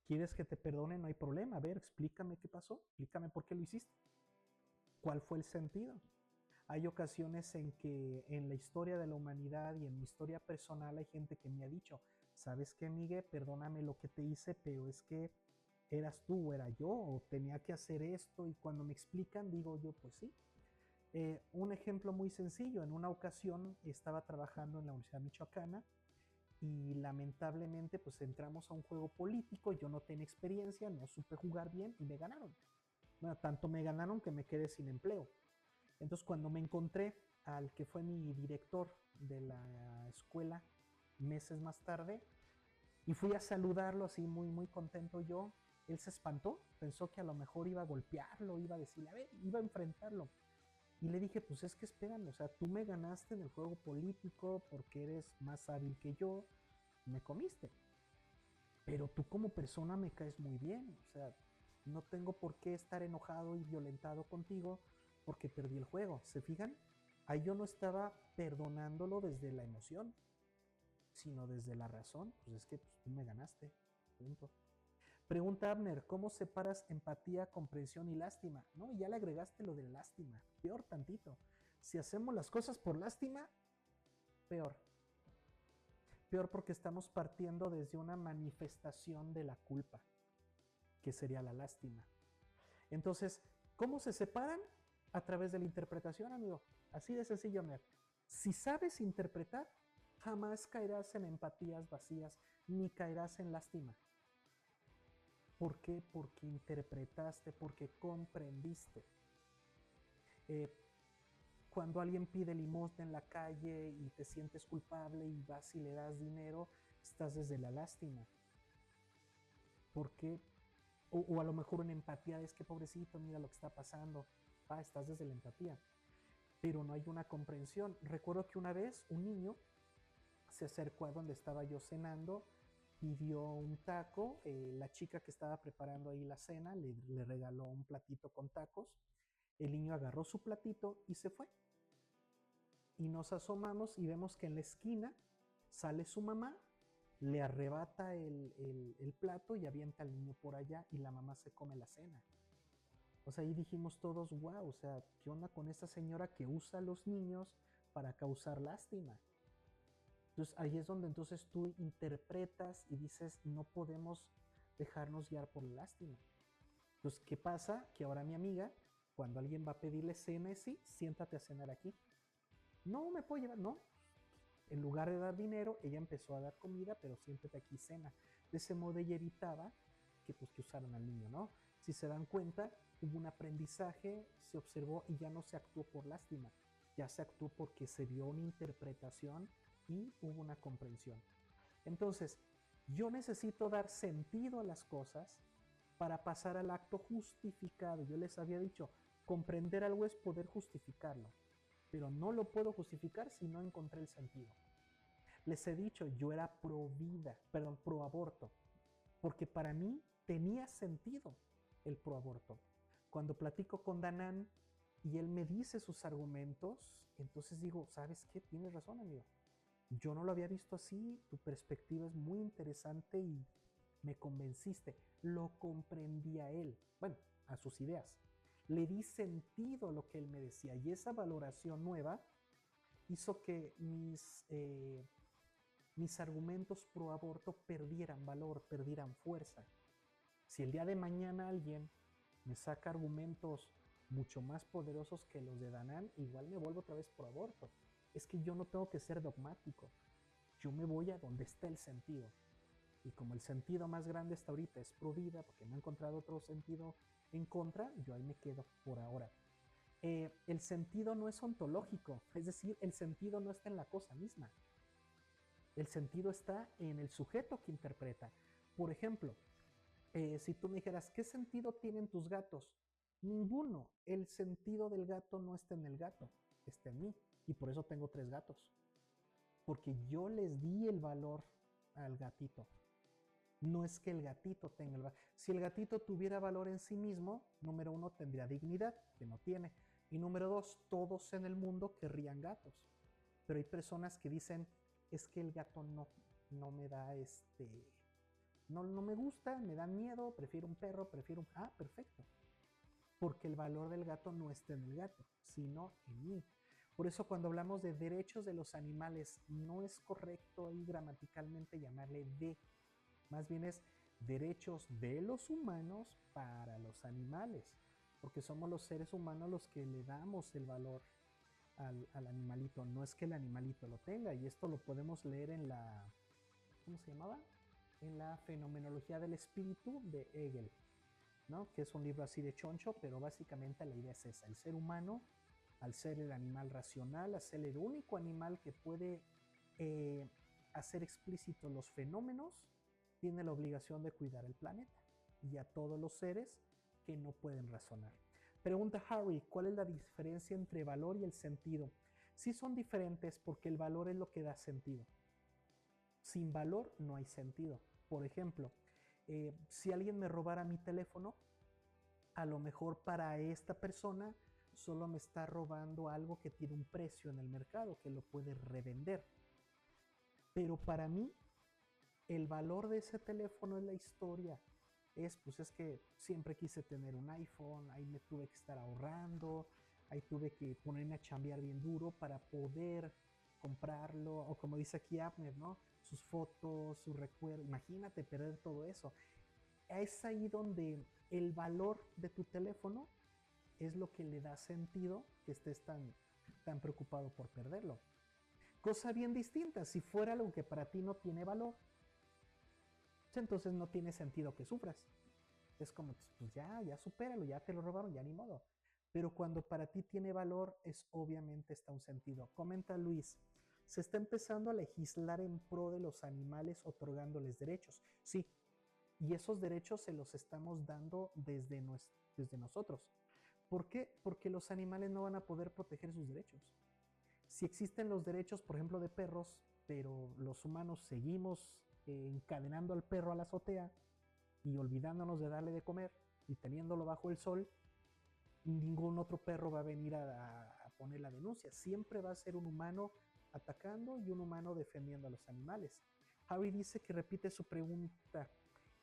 ¿Quieres que te perdone? No hay problema. A ver, explícame qué pasó, explícame por qué lo hiciste. ¿Cuál fue el sentido? Hay ocasiones en que en la historia de la humanidad y en mi historia personal hay gente que me ha dicho, ¿sabes qué, Miguel? Perdóname lo que te hice, pero es que eras tú o era yo, o tenía que hacer esto, y cuando me explican digo yo, pues sí. Un ejemplo muy sencillo, en una ocasión estaba trabajando en la Universidad Michoacana y lamentablemente pues entramos a un juego político, yo no tenía experiencia, no supe jugar bien y me ganaron. Bueno, tanto me ganaron que me quedé sin empleo. Entonces cuando me encontré al que fue mi director de la escuela meses más tarde y fui a saludarlo así muy muy contento yo, él se espantó, pensó que a lo mejor iba a golpearlo, iba a decirle, a ver, iba a enfrentarlo. Y le dije, pues es que espérame, o sea, tú me ganaste en el juego político porque eres más hábil que yo, me comiste. Pero tú como persona me caes muy bien, o sea, no tengo por qué estar enojado y violentado contigo porque perdí el juego. ¿Se fijan? Ahí yo no estaba perdonándolo desde la emoción, sino desde la razón. Pues es que pues, tú me ganaste, punto. Pregunta Abner, ¿cómo separas empatía, comprensión y lástima? No, y ya le agregaste lo de lástima, peor tantito. Si hacemos las cosas por lástima, peor. Peor porque estamos partiendo desde una manifestación de la culpa, que sería la lástima. Entonces, ¿cómo se separan? A través de la interpretación, amigo. Así de sencillo, Mer. Si sabes interpretar, jamás caerás en empatías vacías, ni caerás en lástima. ¿Por qué? Porque interpretaste, porque comprendiste. Eh, Cuando alguien pide limosna en la calle y te sientes culpable y vas y le das dinero, estás desde la lástima. ¿Por qué? O a lo mejor una empatía, es que pobrecito, mira lo que está pasando. Estás desde la empatía. Pero no hay una comprensión. Recuerdo que una vez un niño se acercó a donde estaba yo cenando, pidió un taco, la chica que estaba preparando ahí la cena le regaló un platito con tacos, el niño agarró su platito y se fue. Y nos asomamos y vemos que en la esquina sale su mamá, le arrebata el plato y avienta al niño por allá y la mamá se come la cena. O sea, ahí dijimos todos, wow, o sea, ¿qué onda con esta señora que usa a los niños para causar lástima? Entonces ahí es donde entonces tú interpretas y dices, no podemos dejarnos guiar por la lástima. Entonces, ¿qué pasa? Que ahora mi amiga, cuando alguien va a pedirle cena, es sí, siéntate a cenar aquí. No me puedo llevar, no. En lugar de dar dinero, ella empezó a dar comida, pero siéntate aquí cena. De ese modo ella evitaba que pues que usaran al niño, ¿no? Si se dan cuenta, hubo un aprendizaje, se observó y ya no se actuó por lástima, ya se actuó porque se dio una interpretación y hubo una comprensión. Entonces, yo necesito dar sentido a las cosas para pasar al acto justificado. Yo les había dicho, comprender algo es poder justificarlo, pero no lo puedo justificar si no encontré el sentido. Les he dicho, yo era pro vida, perdón, pro aborto, porque para mí tenía sentido el pro aborto. Cuando platico con Danán y él me dice sus argumentos, entonces digo, ¿sabes qué? Tienes razón, amigo. Yo no lo había visto así, tu perspectiva es muy interesante y me convenciste. Lo comprendí a él, bueno, a sus ideas. Le di sentido a lo que él me decía y esa valoración nueva hizo que mis argumentos pro aborto perdieran valor, perdieran fuerza. Si el día de mañana alguien me saca argumentos mucho más poderosos que los de Danán, igual me vuelvo otra vez pro aborto. Es que yo no tengo que ser dogmático, yo me voy a donde está el sentido. Y como el sentido más grande hasta ahorita es pro vida, porque no he encontrado otro sentido en contra, yo ahí me quedo por ahora. El sentido no es ontológico, es decir, el sentido no está en la cosa misma. El sentido está en el sujeto que interpreta. Por ejemplo, si tú me dijeras, ¿qué sentido tienen tus gatos? Ninguno. El sentido del gato no está en el gato, está en mí. y por eso tengo 3 gatos, porque yo les di el valor al gatito. No es que el gatito tenga el valor. Si el gatito tuviera valor en sí mismo, número 1, tendría dignidad, que no tiene. Y número 2, todos en el mundo querrían gatos. Pero hay personas que dicen, es que el gato no me da no me gusta, me da miedo, prefiero un perro, prefiero un... Ah, perfecto. Porque el valor del gato no está en el gato, sino en mí. Por eso cuando hablamos de derechos de los animales, no es correcto ahí gramaticalmente llamarle de, más bien es derechos de los humanos para los animales, porque somos los seres humanos los que le damos el valor al animalito, no es que el animalito lo tenga, y esto lo podemos leer en la, ¿cómo se llamaba? En la Fenomenología del Espíritu de Hegel, ¿no? Que es un libro así de choncho, pero básicamente la idea es esa, el ser humano, al ser el animal racional, al ser el único animal que puede hacer explícitos los fenómenos, tiene la obligación de cuidar el planeta y a todos los seres que no pueden razonar. Pregunta Harry, ¿cuál es la diferencia entre valor y el sentido? Sí son diferentes porque el valor es lo que da sentido. Sin valor no hay sentido. Por ejemplo, si alguien me robara mi teléfono, a lo mejor para esta persona solo me está robando algo que tiene un precio en el mercado, que lo puede revender. Pero para mí, el valor de ese teléfono es la historia. Pues es que siempre quise tener un iPhone, ahí me tuve que estar ahorrando, ahí tuve que ponerme a chambear bien duro para poder comprarlo, o como dice aquí Abner, ¿no? Sus fotos, sus recuerdos, imagínate perder todo eso. Es ahí donde el valor de tu teléfono es lo que le da sentido que estés tan preocupado por perderlo. Cosa bien distinta, si fuera algo que para ti no tiene valor, entonces no tiene sentido que sufras. Es como, pues ya supéralo, ya te lo robaron, ya ni modo. Pero cuando para ti tiene valor, obviamente está un sentido. Comenta Luis, se está empezando a legislar en pro de los animales otorgándoles derechos. Sí, y esos derechos se los estamos dando desde nosotros. ¿Por qué? Porque los animales no van a poder proteger sus derechos. Si existen los derechos, por ejemplo, de perros, pero los humanos seguimos encadenando al perro a la azotea y olvidándonos de darle de comer y teniéndolo bajo el sol, ningún otro perro va a venir a poner la denuncia. Siempre va a ser un humano atacando y un humano defendiendo a los animales. Harry dice que repite su pregunta.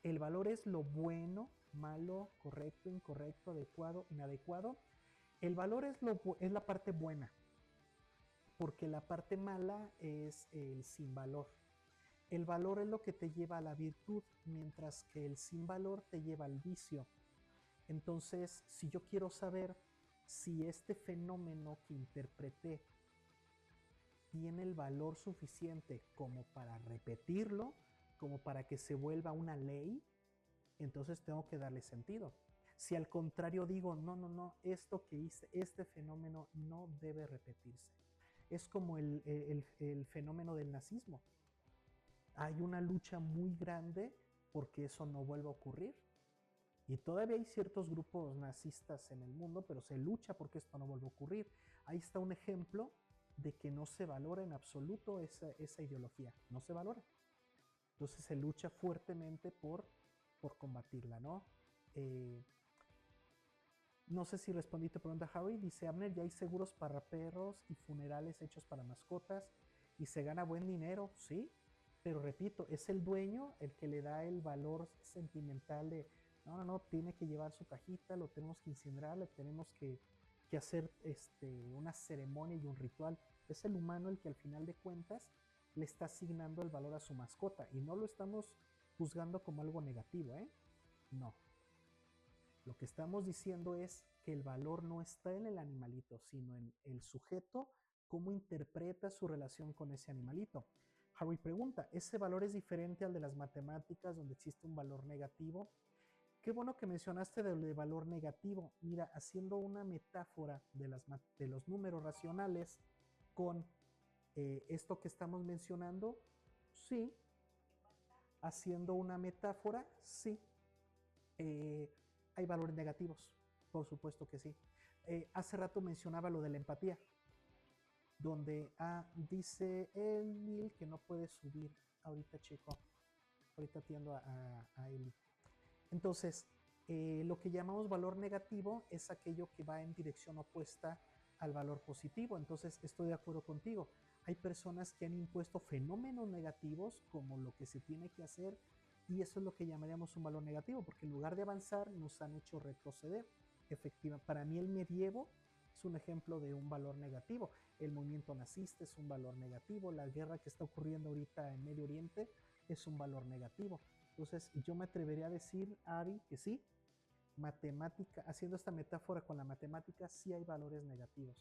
¿El valor es lo bueno, malo, correcto, incorrecto, adecuado, inadecuado? El valor es la parte buena, porque la parte mala es el sin valor. El valor es lo que te lleva a la virtud, mientras que el sin valor te lleva al vicio. Entonces, si yo quiero saber si este fenómeno que interpreté tiene el valor suficiente como para repetirlo, como para que se vuelva una ley, entonces tengo que darle sentido. Si al contrario digo, no, esto que hice, este fenómeno no debe repetirse. Es como el fenómeno del nazismo. Hay una lucha muy grande porque eso no vuelva a ocurrir. Y todavía hay ciertos grupos nazistas en el mundo, pero se lucha porque esto no vuelva a ocurrir. Ahí está un ejemplo de que no se valora en absoluto esa ideología. No se valora. Entonces se lucha fuertemente por combatirla, ¿no? No sé si respondí tu pregunta, Harry. Dice Abner, ya hay seguros para perros y funerales hechos para mascotas y se gana buen dinero, sí, pero repito, es el dueño el que le da el valor sentimental de, no, tiene que llevar su cajita, lo tenemos que incinerar, le tenemos que hacer una ceremonia y un ritual. Es el humano el que al final de cuentas le está asignando el valor a su mascota y no lo estamos juzgando como algo negativo, ¿eh? No. Lo que estamos diciendo es que el valor no está en el animalito, sino en el sujeto, cómo interpreta su relación con ese animalito. Harry pregunta, ¿ese valor es diferente al de las matemáticas donde existe un valor negativo? Qué bueno que mencionaste del valor negativo. Mira, haciendo una metáfora de los números racionales con esto que estamos mencionando, sí. Haciendo una metáfora, sí. Hay valores negativos, por supuesto que sí. Hace rato mencionaba lo de la empatía. donde dice Emil que no puede subir. Ahorita checo, ahorita atiendo a Eli. Entonces, lo que llamamos valor negativo es aquello que va en dirección opuesta al valor positivo. Entonces, estoy de acuerdo contigo. Hay personas que han impuesto fenómenos negativos como lo que se tiene que hacer, y eso es lo que llamaríamos un valor negativo, porque en lugar de avanzar nos han hecho retroceder. Efectivamente, para mí el medievo es un ejemplo de un valor negativo. El movimiento nazista es un valor negativo. La guerra que está ocurriendo ahorita en Medio Oriente es un valor negativo. Entonces, yo me atrevería a decir, Ari, que sí, matemática, haciendo esta metáfora con la matemática, sí hay valores negativos.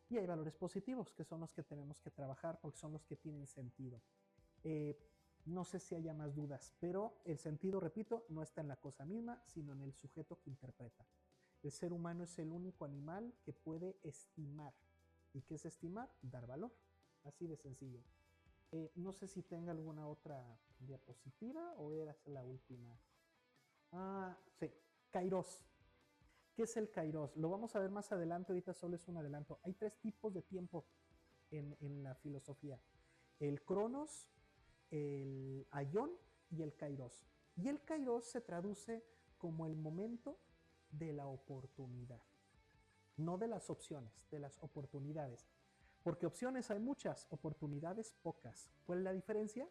Y hay valores positivos, que son los que tenemos que trabajar porque son los que tienen sentido. Eh, no sé si haya más dudas, pero el sentido, repito, no está en la cosa misma, sino en el sujeto que interpreta. El ser humano es el único animal que puede estimar. ¿Y qué es estimar? Dar valor. Así de sencillo. No sé si tenga alguna otra diapositiva o era la última. Sí, Kairos. ¿Qué es el Kairos? Lo vamos a ver más adelante, ahorita solo es un adelanto. Hay 3 tipos de tiempo en la filosofía. El Cronos, el Aion y el Kairos. Y el Kairos se traduce como el momento de la oportunidad. No de las opciones, de las oportunidades. Porque opciones hay muchas, oportunidades pocas. ¿Cuál es la diferencia?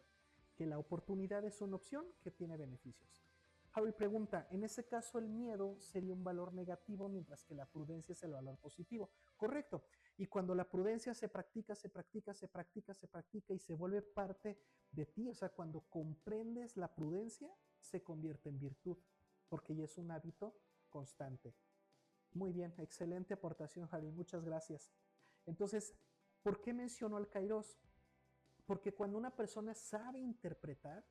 Que la oportunidad es una opción que tiene beneficios. Harry pregunta, en ese caso el miedo sería un valor negativo mientras que la prudencia es el valor positivo. Correcto. Y cuando la prudencia se practica, se practica, se practica, se practica y se vuelve parte de ti, o sea, cuando comprendes la prudencia, se convierte en virtud, porque ya es un hábito constante. Muy bien, excelente aportación, Harry, muchas gracias. Entonces, ¿por qué menciono al Kairos? Porque cuando una persona sabe interpretar,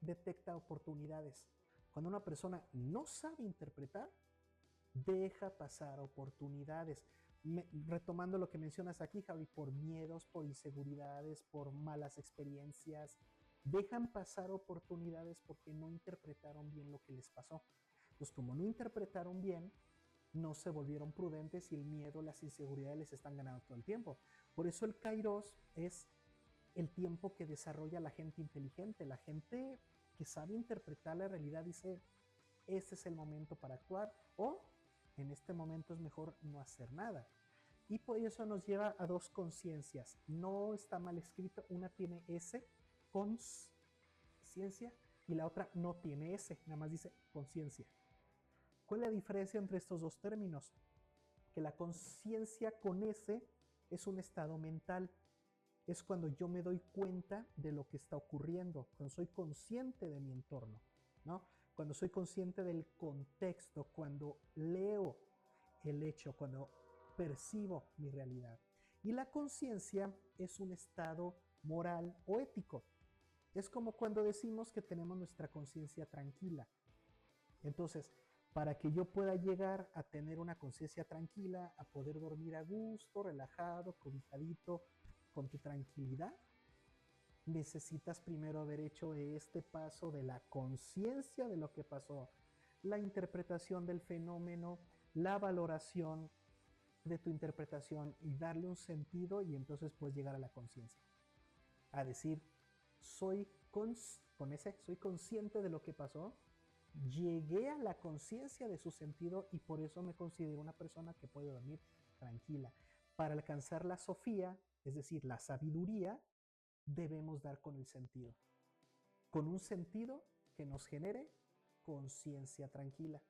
detecta oportunidades. Cuando una persona no sabe interpretar, deja pasar oportunidades. Retomando lo que mencionas aquí, Javi, por miedos, por inseguridades, por malas experiencias, dejan pasar oportunidades porque no interpretaron bien lo que les pasó. Pues como no interpretaron bien, no se volvieron prudentes y el miedo, las inseguridades les están ganando todo el tiempo. Por eso el Kairos es el tiempo que desarrolla la gente inteligente, la gente que sabe interpretar la realidad dice, este es el momento para actuar o en este momento es mejor no hacer nada. Y por eso nos lleva a 2 conciencias. No está mal escrito, una tiene S, conciencia, y la otra no tiene S, nada más dice conciencia. ¿Cuál es la diferencia entre estos 2 términos? Que la conciencia con S es un estado mental. Es cuando yo me doy cuenta de lo que está ocurriendo, cuando soy consciente de mi entorno, ¿no? Cuando soy consciente del contexto, cuando leo el hecho, cuando percibo mi realidad. Y la conciencia es un estado moral o ético. Es como cuando decimos que tenemos nuestra conciencia tranquila. Entonces, para que yo pueda llegar a tener una conciencia tranquila, a poder dormir a gusto, relajado, cobijadito, con tu tranquilidad, necesitas primero haber hecho este paso de la conciencia de lo que pasó, la interpretación del fenómeno, la valoración de tu interpretación y darle un sentido y entonces puedes llegar a la conciencia. A decir, soy soy consciente de lo que pasó, llegué a la conciencia de su sentido y por eso me considero una persona que puede dormir tranquila. Para alcanzar la sofía, es decir, la sabiduría, debemos dar con el sentido. Con un sentido que nos genere conciencia tranquila.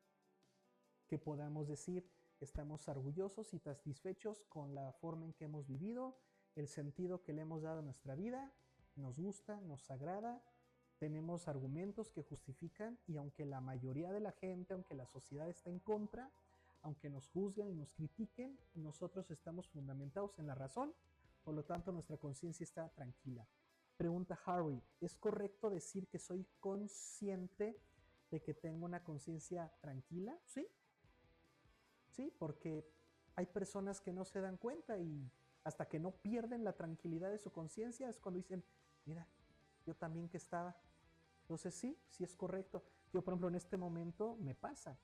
Que podamos decir, estamos orgullosos y satisfechos con la forma en que hemos vivido, el sentido que le hemos dado a nuestra vida, nos gusta, nos agrada, tenemos argumentos que justifican y aunque la mayoría de la gente, aunque la sociedad está en contra, aunque nos juzguen y nos critiquen, nosotros estamos fundamentados en la razón, por lo tanto nuestra conciencia está tranquila. Pregunta Harry, ¿es correcto decir que soy consciente de que tengo una conciencia tranquila? Sí, sí, porque hay personas que no se dan cuenta y hasta que no pierden la tranquilidad de su conciencia es cuando dicen, mira, yo también que estaba. Entonces sí, sí es correcto. Yo, por ejemplo, en este momento me pasa.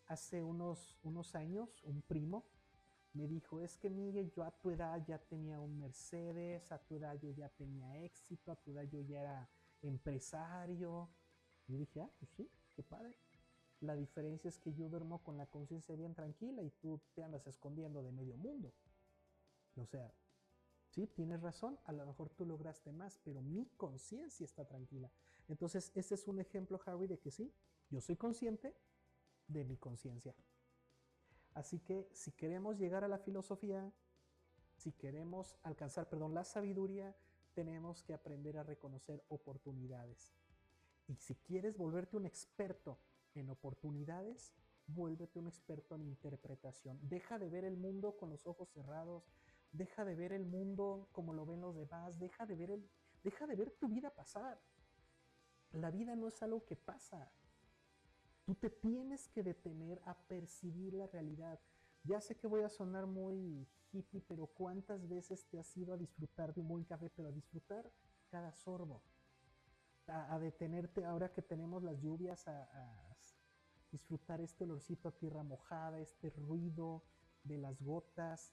Hace unos años, un primo Me dijo, es que Miguel, yo a tu edad ya tenía un Mercedes, a tu edad yo ya tenía éxito, a tu edad yo ya era empresario. Y yo dije, ah, pues sí, qué padre. La diferencia es que yo duermo con la conciencia bien tranquila y tú te andas escondiendo de medio mundo. O sea, sí, tienes razón, a lo mejor tú lograste más, pero mi conciencia está tranquila. Entonces, este es un ejemplo, Harry, de que sí, yo soy consciente de mi conciencia. Así que si queremos llegar a la filosofía, si queremos alcanzar, perdón, la sabiduría, tenemos que aprender a reconocer oportunidades. Y si quieres volverte un experto en oportunidades, vuélvete un experto en interpretación. Deja de ver el mundo con los ojos cerrados, deja de ver el mundo como lo ven los demás, deja de ver tu vida pasar. La vida no es algo que pasa. Tú te tienes que detener a percibir la realidad. Ya sé que voy a sonar muy hippie, pero ¿cuántas veces te has ido a disfrutar de un buen café, pero a disfrutar cada sorbo? A detenerte ahora que tenemos las lluvias, a disfrutar este olorcito a tierra mojada, este ruido de las gotas.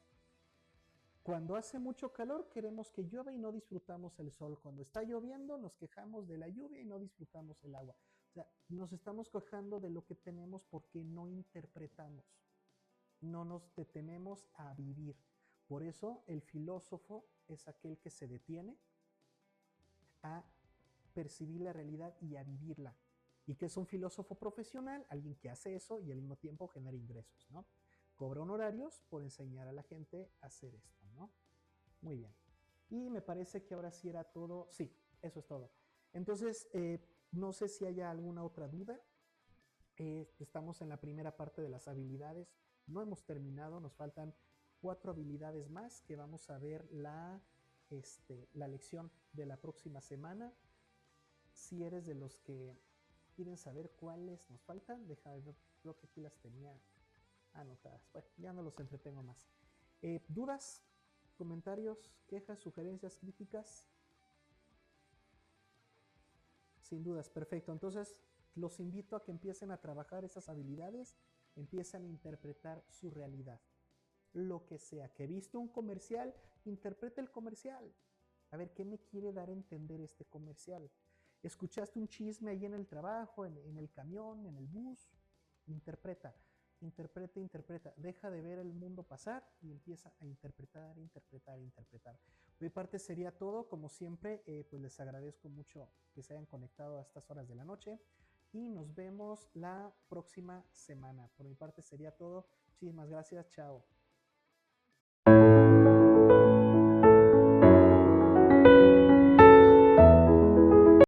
Cuando hace mucho calor queremos que llueva y no disfrutamos el sol. Cuando está lloviendo nos quejamos de la lluvia y no disfrutamos el agua. O sea, nos estamos quejando de lo que tenemos porque no interpretamos, no nos detenemos a vivir. Por eso el filósofo es aquel que se detiene a percibir la realidad y a vivirla. ¿Y que es un filósofo profesional? Alguien que hace eso y al mismo tiempo genera ingresos, ¿no? Cobra honorarios por enseñar a la gente a hacer esto, ¿no? Muy bien. Y me parece que ahora sí era todo. Sí, eso es todo. Entonces, no sé si haya alguna otra duda. Estamos en la primera parte de las habilidades. No hemos terminado, nos faltan 4 habilidades más que vamos a ver la lección de la próxima semana. Si eres de los que quieren saber cuáles nos faltan, déjame ver, creo que aquí las tenía anotadas. Bueno, ya no los entretengo más. ¿Dudas, comentarios, quejas, sugerencias, críticas? Sin dudas, perfecto. Entonces, los invito a que empiecen a trabajar esas habilidades, empiecen a interpretar su realidad. Lo que sea, que viste un comercial, interpreta el comercial. A ver, ¿qué me quiere dar a entender este comercial? ¿Escuchaste un chisme ahí en el trabajo, en el camión, en el bus? Interpreta, interpreta, interpreta. Deja de ver el mundo pasar y empieza a interpretar, interpretar, interpretar. Por mi parte sería todo. Como siempre, pues les agradezco mucho que se hayan conectado a estas horas de la noche y nos vemos la próxima semana. Por mi parte sería todo. Muchísimas gracias. Chao.